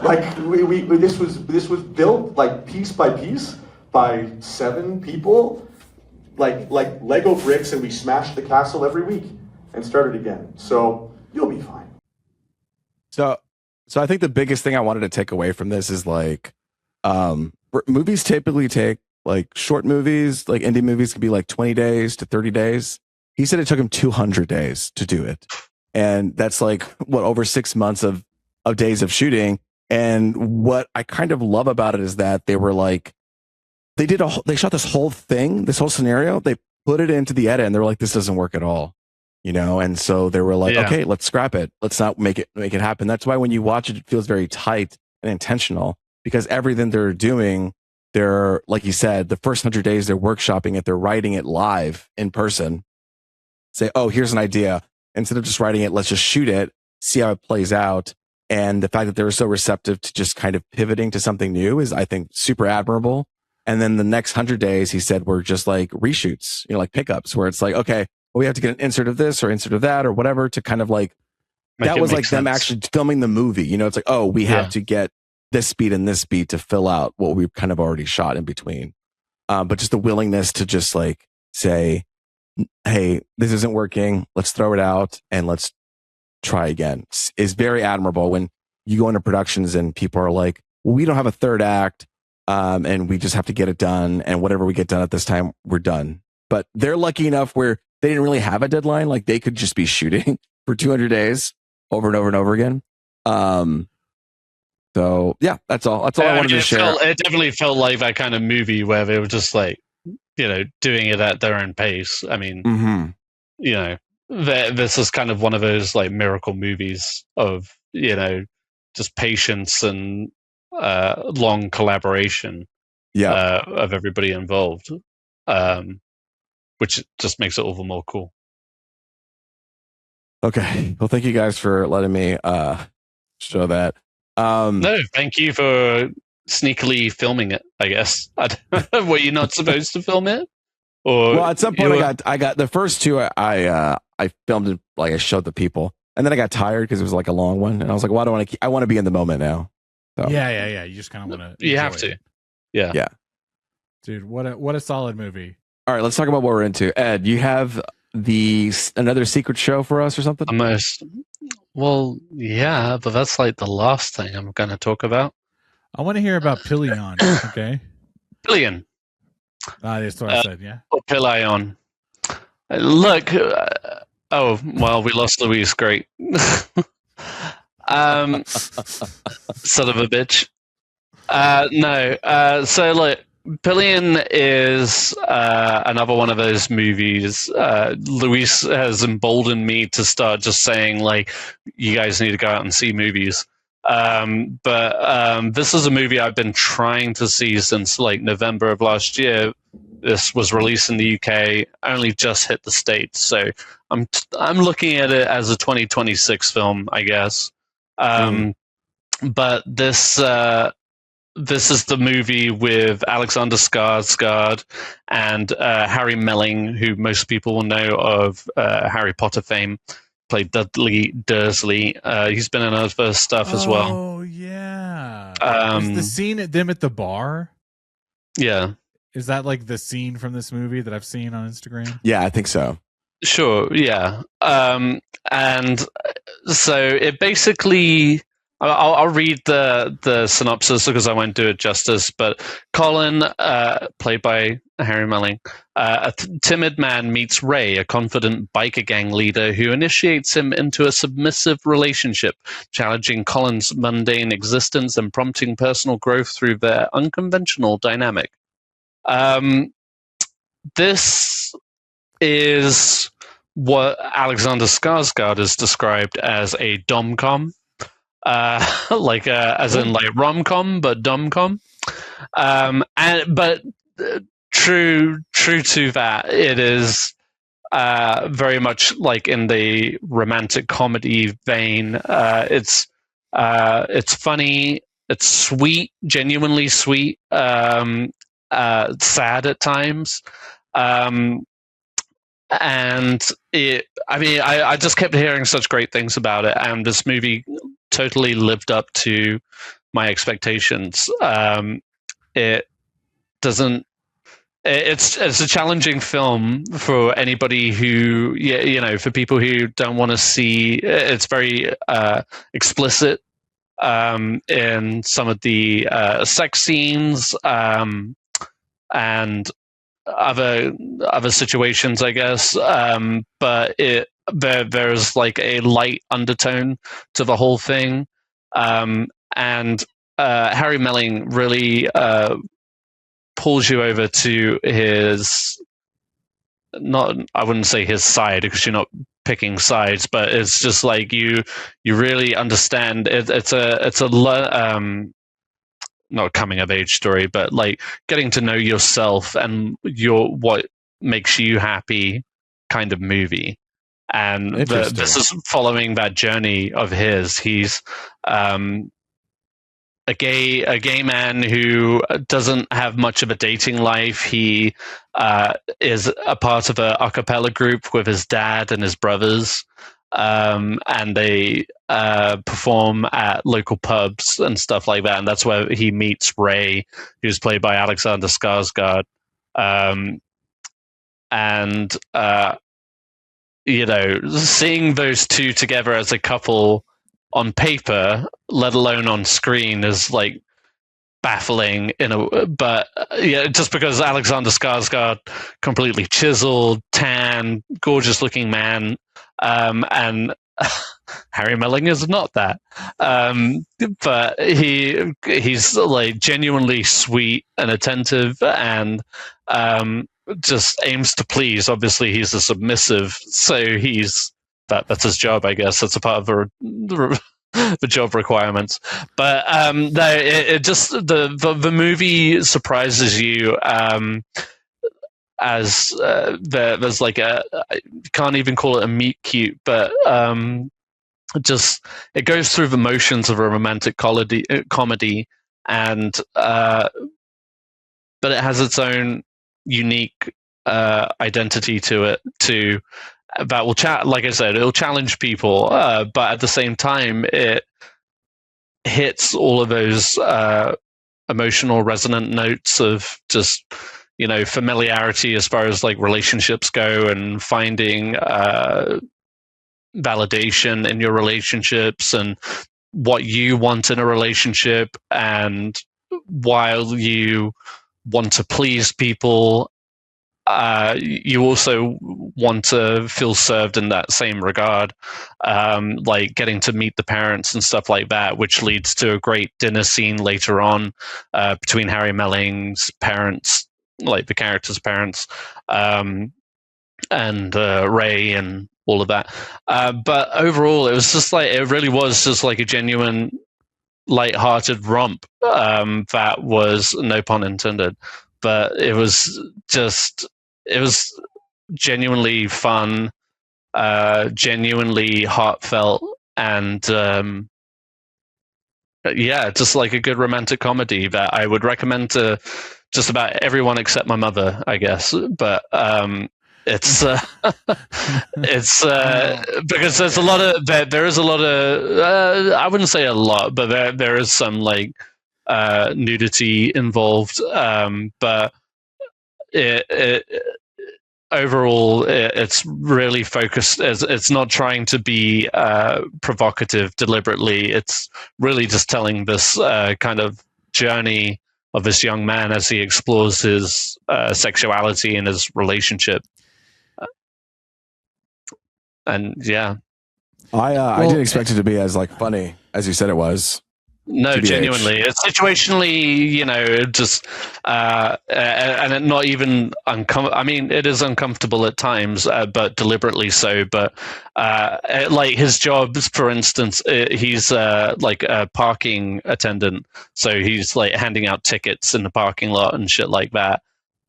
Like, this was built like piece by piece by 7 people, like Lego bricks, and we smashed the castle every week and started again. So you'll be fine. So I think the biggest thing I wanted to take away from this is like, movies typically take, like, short movies, like indie movies could be like 20 days to 30 days. He said it took him 200 days to do it. And that's like, over 6 months of days of shooting. And what I kind of love about it is that they were like, they shot this whole thing, this whole scenario, they put it into the edit, and they were like, this doesn't work at all. And so they were like, okay, let's scrap it. Let's not make it happen. That's why when you watch it, it feels very tight and intentional, because everything they're doing, they're, like you said, the first 100 days, they're workshopping it. They're writing it live in person. Say, oh, here's an idea. Instead of just writing it, let's just shoot it, see how it plays out. And the fact that they were so receptive to just kind of pivoting to something new is, I think, super admirable. And then the next 100 days, he said, were just like reshoots, like pickups, where it's like, okay, well, we have to get an insert of this or insert of that or whatever to kind of like, that was like them actually filming the movie. It's like, oh, we have to get this beat and this beat to fill out what we've kind of already shot in between. But just the willingness to just like say, hey, this isn't working. Let's throw it out and let's try again is very admirable. When you go into productions and people are like, well, we don't have a third act. And we just have to get it done. And whatever we get done at this time, we're done. But they're lucky enough where they didn't really have a deadline. Like, they could just be shooting for 200 days over and over and over again. So yeah, that's all. That's all I wanted to share. It definitely felt like that kind of movie where they were just like, doing it at their own pace. I mean, this is kind of one of those like miracle movies of just patience and long collaboration of everybody involved, which just makes it all the more cool. Okay, well, thank you guys for letting me show that. No, thank you for sneakily filming it, I guess. Were you not supposed to film it? Or well, at some point I got the first two I filmed it, like I showed the people, and then I got tired because it was like a long one, and I was like, why do I want to be in the moment now? So. Yeah. You just kind of want to. You have to. Yeah. Dude, what a solid movie. All right, let's talk about what we're into. Ed, you have another secret show for us or something? Well, yeah, but that's like the last thing I'm going to talk about. I want to hear about Pillion. Okay. Pillion. That's what I said. Yeah. Or Pillion. Look. We lost Luis. Great. Son of a bitch. No. So look, Pillion is another one of those movies. Luis has emboldened me to start just saying, like, you guys need to go out and see movies. But this is a movie I've been trying to see since like November of last year. This was released in the UK, only just hit the States. So I'm looking at it as a 2026 film, I guess. But this is the movie with Alexander Skarsgård and Harry Melling, who most people will know of Harry Potter fame, played Dudley Dursley. He's been in other stuff as well. Oh, yeah. Is the scene at them at the bar? Yeah. Is that like the scene from this movie that I've seen on Instagram? Yeah, I think so. Sure, yeah. And so it basically... I'll read the synopsis because I won't do it justice. But Colin, played by Harry Melling, a timid man meets Ray, a confident biker gang leader who initiates him into a submissive relationship, challenging Colin's mundane existence and prompting personal growth through their unconventional dynamic. This is what Alexander Skarsgård is described as a dom-com. As in like rom-com, but dom-com. But true to that, it is very much like in the romantic comedy vein. It's funny, it's sweet, genuinely sweet, sad at times. And I just kept hearing such great things about it, and this movie totally lived up to my expectations. It's a challenging film for anybody who, for people who don't want to see. It's very explicit in some of the sex scenes and other situations, I guess. But there's like a light undertone to the whole thing, and Harry Melling really pulls you over to his, I wouldn't say his side because you're not picking sides, but it's just like you really understand it. It's a not a coming of age story, but like getting to know yourself and what makes you happy kind of movie. And this is following that journey of his. He's a gay man who doesn't have much of a dating life. He is a part of a cappella group with his dad and his brothers, and they perform at local pubs and stuff like that. And that's where he meets Ray, who's played by Alexander Skarsgård. Seeing those two together as a couple on paper, let alone on screen, is like baffling just because Alexander Skarsgård, completely chiseled, tan, gorgeous looking man, and Harry Melling is not that, but he's like genuinely sweet and attentive, and just aims to please. Obviously, he's a submissive, so that's his job, I guess. That's a part of the job requirements. But no, it just the movie surprises you. As there's like you can't even call it a meet cute, but just it goes through the motions of a romantic comedy, and but it has its own unique identity to it too. That will like I said, it'll challenge people, but at the same time, it hits all of those emotional resonant notes of just, you know, familiarity as far as like relationships go, and finding validation in your relationships and what you want in a relationship, and while you want to please people, you also want to feel served in that same regard, like getting to meet the parents and stuff like that, which leads to a great dinner scene later on between Harry Melling's parents, like the character's parents, and Ray and all of that. But overall, it was just like, it really was just like a genuine light-hearted romp that was, no pun intended, but it was genuinely fun, genuinely heartfelt, and yeah, just like a good romantic comedy that I would recommend to just about everyone except my mother, I guess. But it's because there's a lot of there is a lot of I wouldn't say a lot, but there is some like nudity involved, but overall it's really focused. It's not trying to be provocative deliberately. It's really just telling this kind of journey of this young man as he explores his sexuality and his relationship. And yeah, I didn't expect it to be as like funny as you said it was. No, genuinely, it's situationally, you know, just and it not even uncomfortable. I mean, it is uncomfortable at times, but deliberately so. But like his jobs, for instance, he's like a parking attendant, so he's like handing out tickets in the parking lot and shit like that.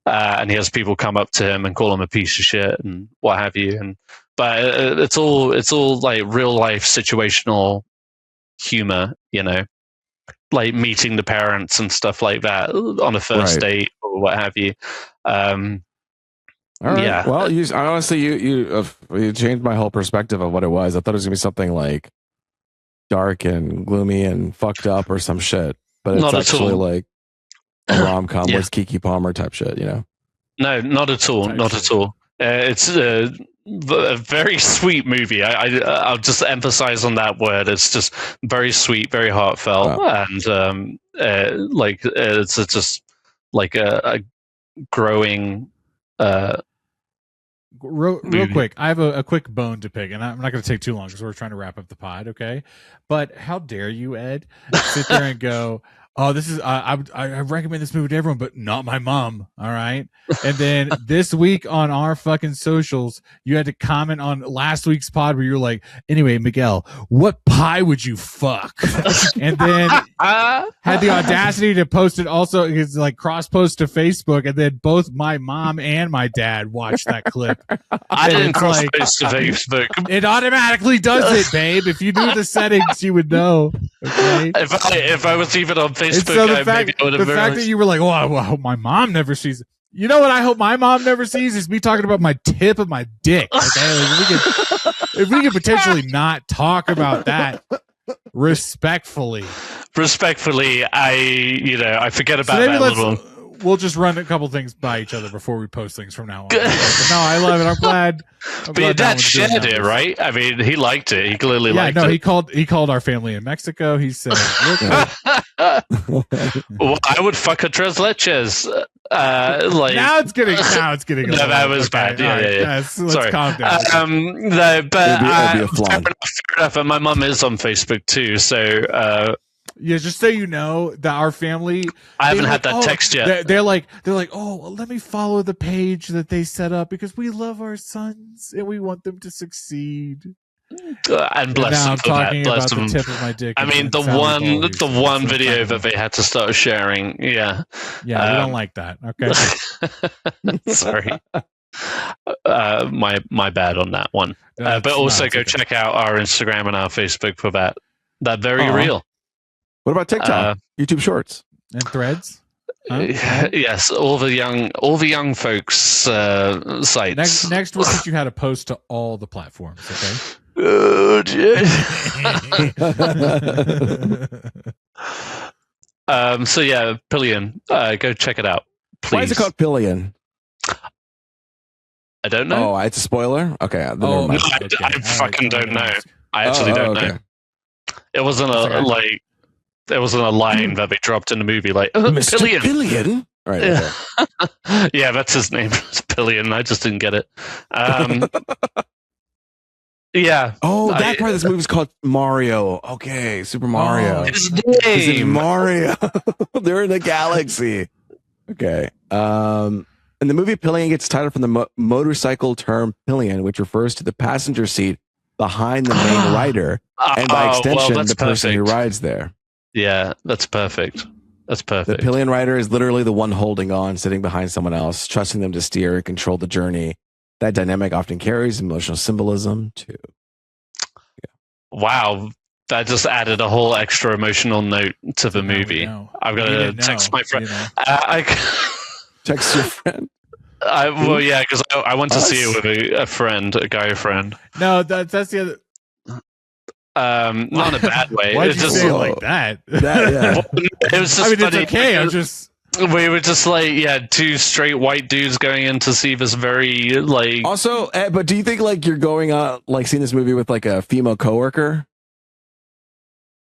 And he has people come up to him and call him a piece of shit and what have you. And but it's all like real life situational humor, you know. Like meeting the parents and stuff like that on a first date or what have you. All right. Yeah. Well, honestly, you changed my whole perspective of what it was. I thought it was gonna be something like dark and gloomy and fucked up or some shit, but it's not actually like a rom-com with Keke Palmer type shit, you know? No, not at all. Not at all. It's a very sweet movie. I'll just emphasize on that word. It's just very sweet, very heartfelt, and like it's just like a growing. Real quick, I have a quick bone to pick, and I'm not going to take too long because we're trying to wrap up the pod, okay? But how dare you, Ed, sit there and go, "Oh, this is I recommend this movie to everyone, but not my mom." All right, and then this week on our fucking socials, you had to comment on last week's pod where you were like, "Anyway, Miguel, what pie would you fuck?" And then had the audacity to post it also. It's like cross post to Facebook, and then both my mom and my dad watched that clip. I didn't cross post to Facebook. It automatically does it, babe. If you knew the settings, you would know. Okay. If I was even on Facebook, so the fact that you were like, "Oh, I hope my mom never sees it." You know what I hope my mom never sees is me talking about my tip of my dick. Okay, like if we could potentially not talk about that respectfully, I forget about that little. We'll just run a couple things by each other before we post things from now on. No, I love it. I'm glad. But your dad shared it, right? I mean, he liked it. He clearly liked it. He called our family in Mexico. He said, well, I would fuck a tres leches. Like now it's getting. No, that was bad. Yeah. Let's calm down. No, but it'd be a flop. enough. And my mum is on Facebook too, so yeah, just so you know that our family, I haven't had that text yet. They're like, oh, well, let me follow the page that they set up because we love our sons and we want them to succeed. And bless them I'm for talking that. Bless about them. the tip of my dick. I mean, the one video that they had to start sharing. Yeah, we don't like that. Okay, sorry. My bad on that one. But also go check out our Instagram and our Facebook for that. That very real. What about TikTok, YouTube Shorts, and Threads? Yes, all the young folks sites. Next we'll teach you how to post to all the platforms. Okay. Good. So yeah, Pillion. Go check it out, please. Why is it called Pillion? I don't know. Oh, it's a spoiler. Okay. I fucking don't know. I actually don't know. It wasn't There wasn't a line that they dropped in the movie like Mr. Pillion. Pillion? Right. Yeah. Yeah, that's his name. It's Pillion. I just didn't get it. Yeah. Oh, that's why this movie's called Mario. Okay, Super Mario. His name. Mario. They're in the galaxy. Okay. And the movie Pillion gets titled from the motorcycle term pillion, which refers to the passenger seat behind the main rider, and by extension, the person who rides there. Yeah, that's perfect. That's perfect. The pillion rider is literally the one holding on, sitting behind someone else, trusting them to steer and control the journey. That dynamic often carries emotional symbolism too. Yeah. Wow, that just added a whole extra emotional note to the movie. I've got to text my friend. Text your friend. Well, yeah, because I went to see it with a friend, a guy friend. No, that's the other. Not in a bad way. Why'd you say it like that? Yeah. It was just funny. It's okay. I'm just. We were just like, two straight white dudes going in to see this very like. Also, but do you think like you're going on like seeing this movie with like a female coworker?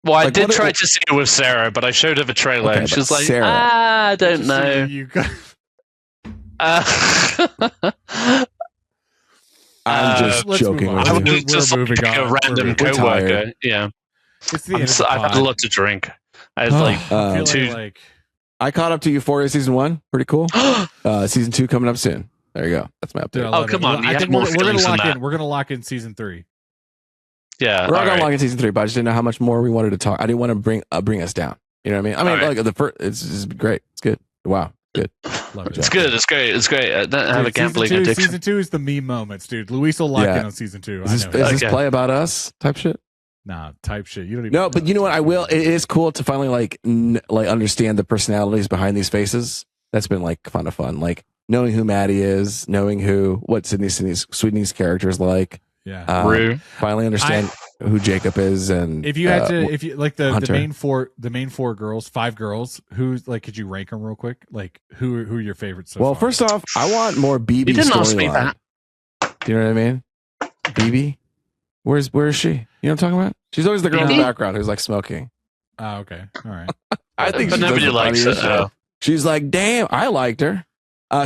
Well, I did try to see it with Sarah, but I showed her the trailer, and she's like, Sarah. I don't know. I'm just joking. I was just like a random coworker. Yeah, I've had a lot to drink. I was I caught up to Euphoria season 1. Pretty cool. Season 2 coming up soon. There you go. That's my update. Oh, come on! I think we're gonna lock in. We're gonna lock in season 3. Yeah, we're not gonna lock in season 3, but I just didn't know how much more we wanted to talk. I didn't want to bring us down. You know what I mean? I mean, like the first, it's great. It's good. Wow, good. It's good. It's great. It's great. I don't have a gambling addiction. Season 2 is the meme moments, dude. Luis will lock in on season 2. Is this play about us type shit? Nah, type shit. You don't even. No, but you know what? I will. It is cool to finally like understand the personalities behind these faces. That's been like kind of fun. Like knowing who Maddie is, knowing what Sweetney's character is like. Yeah. Finally understand who Jacob is, and if you had to, if you like the main four girls, 5 girls, who's like, could you rank them real quick? Like who are your favorites? So well, far? First off, I want more BB. You didn't ask me that. Do you know what I mean? BB, where is she? You know what I'm talking about? She's always the girl in the background who's like smoking. Oh, okay, all right. I think nobody likes it. She's like, damn, I liked her.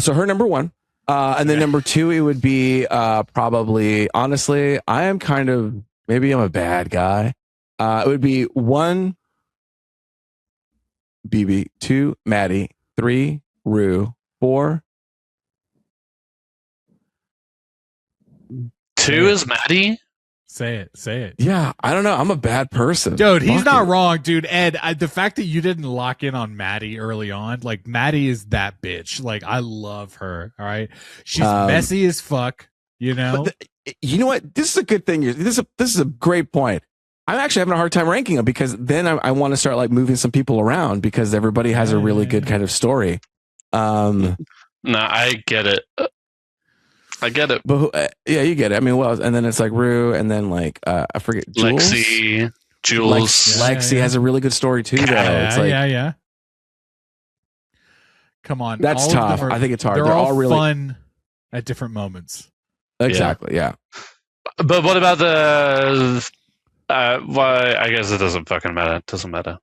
So her number 1. And then number 2, it would be probably, honestly, I am kind of, maybe I'm a bad guy. It would be 1, BB, 2, Maddie, 3, Rue, 4. 2 is Maddie? Say it. Yeah, I don't know. I'm a bad person. Dude, he's not wrong, dude. Ed, the fact that you didn't lock in on Maddie early on, like Maddie is that bitch. Like I love her. All right, she's messy as fuck. You know. You know what? This is a good thing. This is a great point. I'm actually having a hard time ranking them because then I want to start like moving some people around because everybody has a really good kind of story. No, I get it. I get it. But yeah, you get it. I mean, well, and then it's like Rue, and then like I forget Jules. Jules. Lexi has a really good story too, though. It's like, yeah. Come on, that's tough. I think it's hard. They're all really fun at different moments. Exactly. Yeah. But what about the? Why? I guess it doesn't fucking matter. It doesn't matter.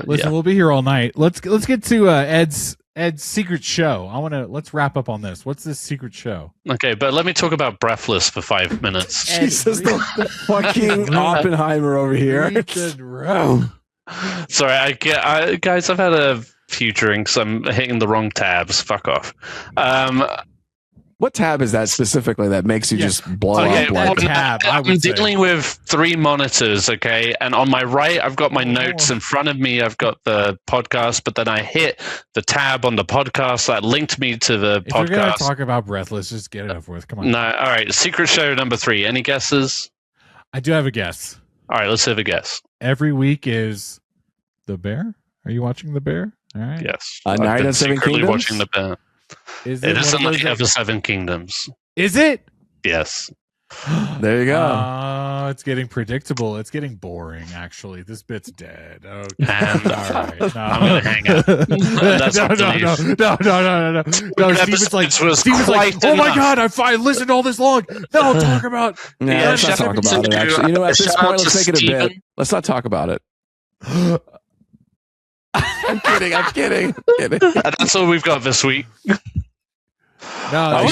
Listen, we'll be here all night. Let's get to Ed's Ed's secret show. Let's wrap up on this. What's this secret show? Okay, but let me talk about Breathless for 5 minutes. Jesus, the fucking Oppenheimer over here. Sorry, guys, I've had a few drinks. I'm hitting the wrong tabs. Fuck off. What tab is that specifically that makes you just blow up? Like tab, I'm dealing with 3 monitors, okay? And on my right, I've got my notes. In front of me, I've got the podcast, but then I hit the tab on the podcast that linked me to the podcast. If you're going to talk about Breathless, just get it over with. Come on. No, all right. Secret show number 3. Any guesses? I do have a guess. All right, let's have a guess. Every week is The Bear? Are you watching The Bear? All right. Yes. Night of Seven Kingdoms? Watching The Bear. Is it is the Night of the Seven Kingdoms. Is it? Yes. There you go. It's getting predictable. It's getting boring, actually. This bit's dead. Okay. And all right. No. I'm going to hang up. That's No, Steven's like, oh my God, I listened all this long. No, talk about. Yeah, let's not talk about it, actually. You know, at this point, let's take it a bit. Let's not talk about it. I'm kidding. That's all we've got this week. No,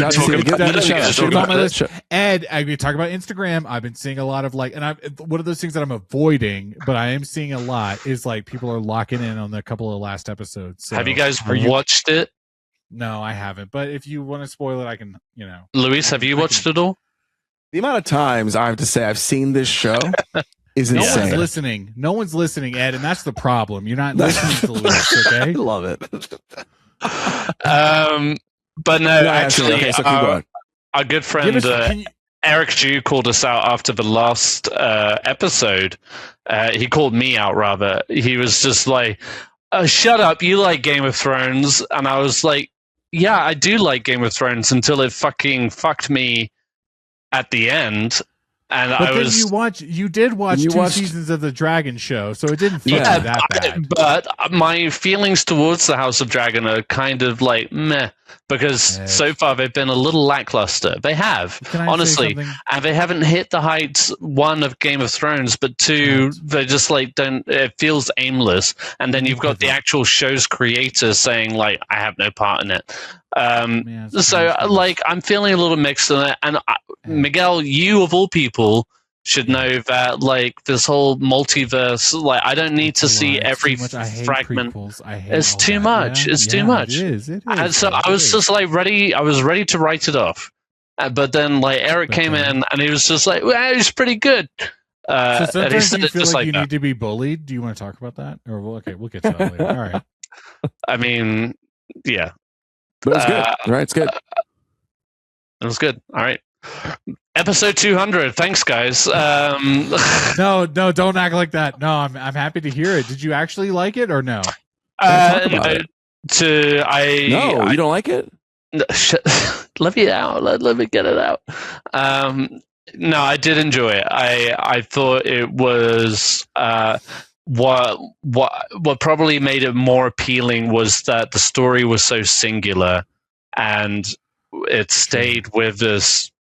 Ed, I mean, talk about Instagram. I've been seeing a lot of one of those things that I'm avoiding, but I am seeing a lot is like people are locking in on the couple of last episodes. So, have you guys watched it? No, I haven't. But if you want to spoil it, I can. Luis, have you watched it all? The amount of times I have to say I've seen this show is insane. No one's listening. No one's listening, Ed, and that's the problem. You're not listening to Luis. Okay, I love it. But no, actually, okay, so keep going. Our good friend Eric Jew called us out after the last episode. He called me out, rather. He was just like, shut up, you like Game of Thrones. And I was like, yeah, I do like Game of Thrones until it fucking fucked me at the end. And you did watch two seasons of the Dragon show, so it didn't feel that bad. But my feelings towards the House of Dragon are kind of like meh, because so far they've been a little lackluster. They have, honestly, and they haven't hit the heights, 1, of Game of Thrones, but 2, they just like don't. It feels aimless, and then you've got the actual show's creator saying like, "I have no part in it." So like I'm feeling a little mixed on it, and Miguel, you of all people should know that like this whole multiverse, like I don't need to see every fragment. It's too much. It's too much. It is. And so I was just like ready. I was ready to write it off, but then like Eric came in and he was just like, "Well, it's pretty good." So sometimes you feel like you need to be bullied. Do you want to talk about that? Or we'll get to that later. All right. I mean, yeah. But it's good. Right, it's good. It was good. All right. Episode 200. Thanks, guys. No, don't act like that. No, I'm happy to hear it. Did you actually like it or no? No, you don't like it? Let me out. Let me get it out. No, I did enjoy it. I thought it was what probably made it more appealing was that the story was so singular and it stayed with this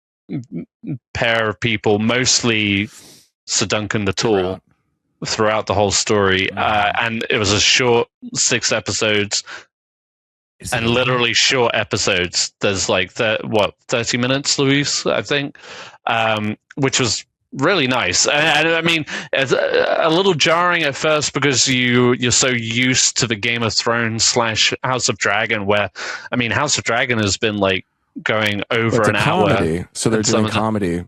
pair of people, mostly Sir Duncan the Tall, throughout the whole story. And it was a short 6 episodes. And literally short episodes. There's like 30 minutes, Luis, I think, which was really nice. And I mean, it's a little jarring at first because you're so used to the Game of Thrones / House of Dragon, where I mean, House of Dragon has been like going over an hour. So they're doing comedy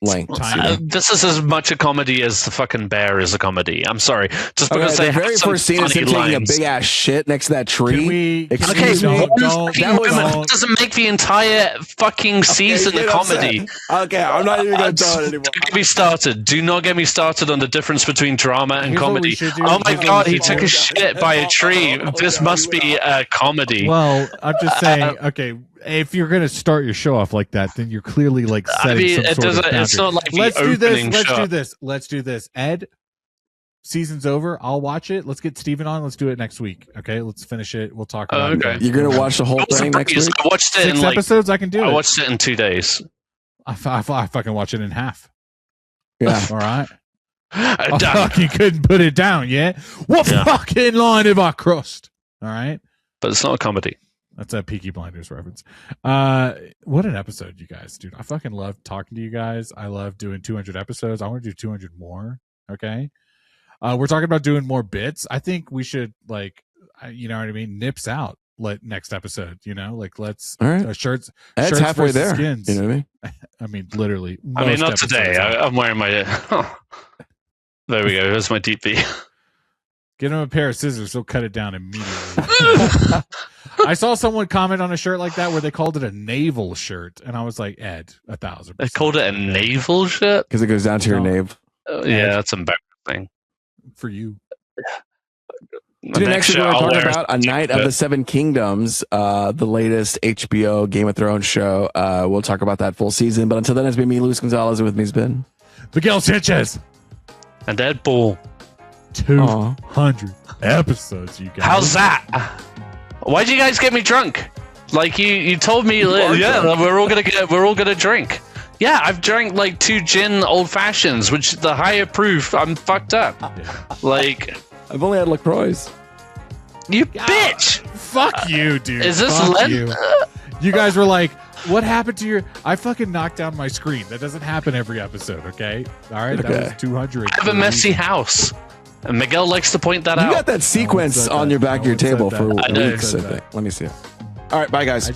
length. This is as much a comedy as the fucking Bear is a comedy. I'm sorry. Just because the very first scene is him taking a big ass shit next to that tree. That doesn't make the entire fucking season a comedy. Okay, I'm not even going to tell it anymore. Don't get me started. Do not get me started on the difference between drama and comedy. Oh my god, he took a shit by a tree. This must be a comedy. Well, I'm just saying, okay, if you're going to start your show off like that, then you're clearly like setting some sort of boundary. It's not like Let's do this. Ed, season's over. I'll watch it. Let's get Steven on. Let's do it next week. Okay, let's finish it. We'll talk about it. You're going to watch the whole thing next week? I watched it 6 episodes. I can do it. I watched it in 2 days. I fucking watch it in half. Yeah. All right. I fucking couldn't put it down yet. What fucking line have I crossed? All right. but it's not a comedy. That's a Peaky Blinders reference. What an episode, you guys, dude. I fucking love talking to you guys. I love doing 200 episodes. I want to do 200 more. Okay. We're talking about doing more bits. I think we should, like, you know what I mean? Nips out next episode, you know, like let's all right. shirts halfway there. Skins. You know what I mean? I mean, literally. I mean, not today. I'm wearing my. There we go. There's my deep V. Get him a pair of scissors. He'll cut it down immediately. I saw someone comment on a shirt like that where they called it a navel shirt, and I was like, Ed, 1,000%. They called it a navel shirt because it goes down to your navel. Yeah, that's embarrassing for you. Today, next we're going to talk about A Night of the Seven Kingdoms, the latest HBO Game of Thrones show. We'll talk about that full season. But until then, it's been me, Luis Gonzalez, and with me has been Miguel Sanchez and Deadpool. 200 episodes, you guys. How's that? Why'd you guys get me drunk? Like you told me, we're all gonna drink. Yeah, I've drank like 2 gin old fashions, which the higher proof. I'm fucked up. Like. I've only had LaCroix. You bitch! Fuck you, dude. Is this Lent? You guys were like, what happened to your... I fucking knocked down my screen. That doesn't happen every episode, okay? All right, okay. That was 200. I have a messy house. And Miguel likes to point that out. You got that sequence on your back of your table for weeks, I think. Let me see it. All right, bye, guys.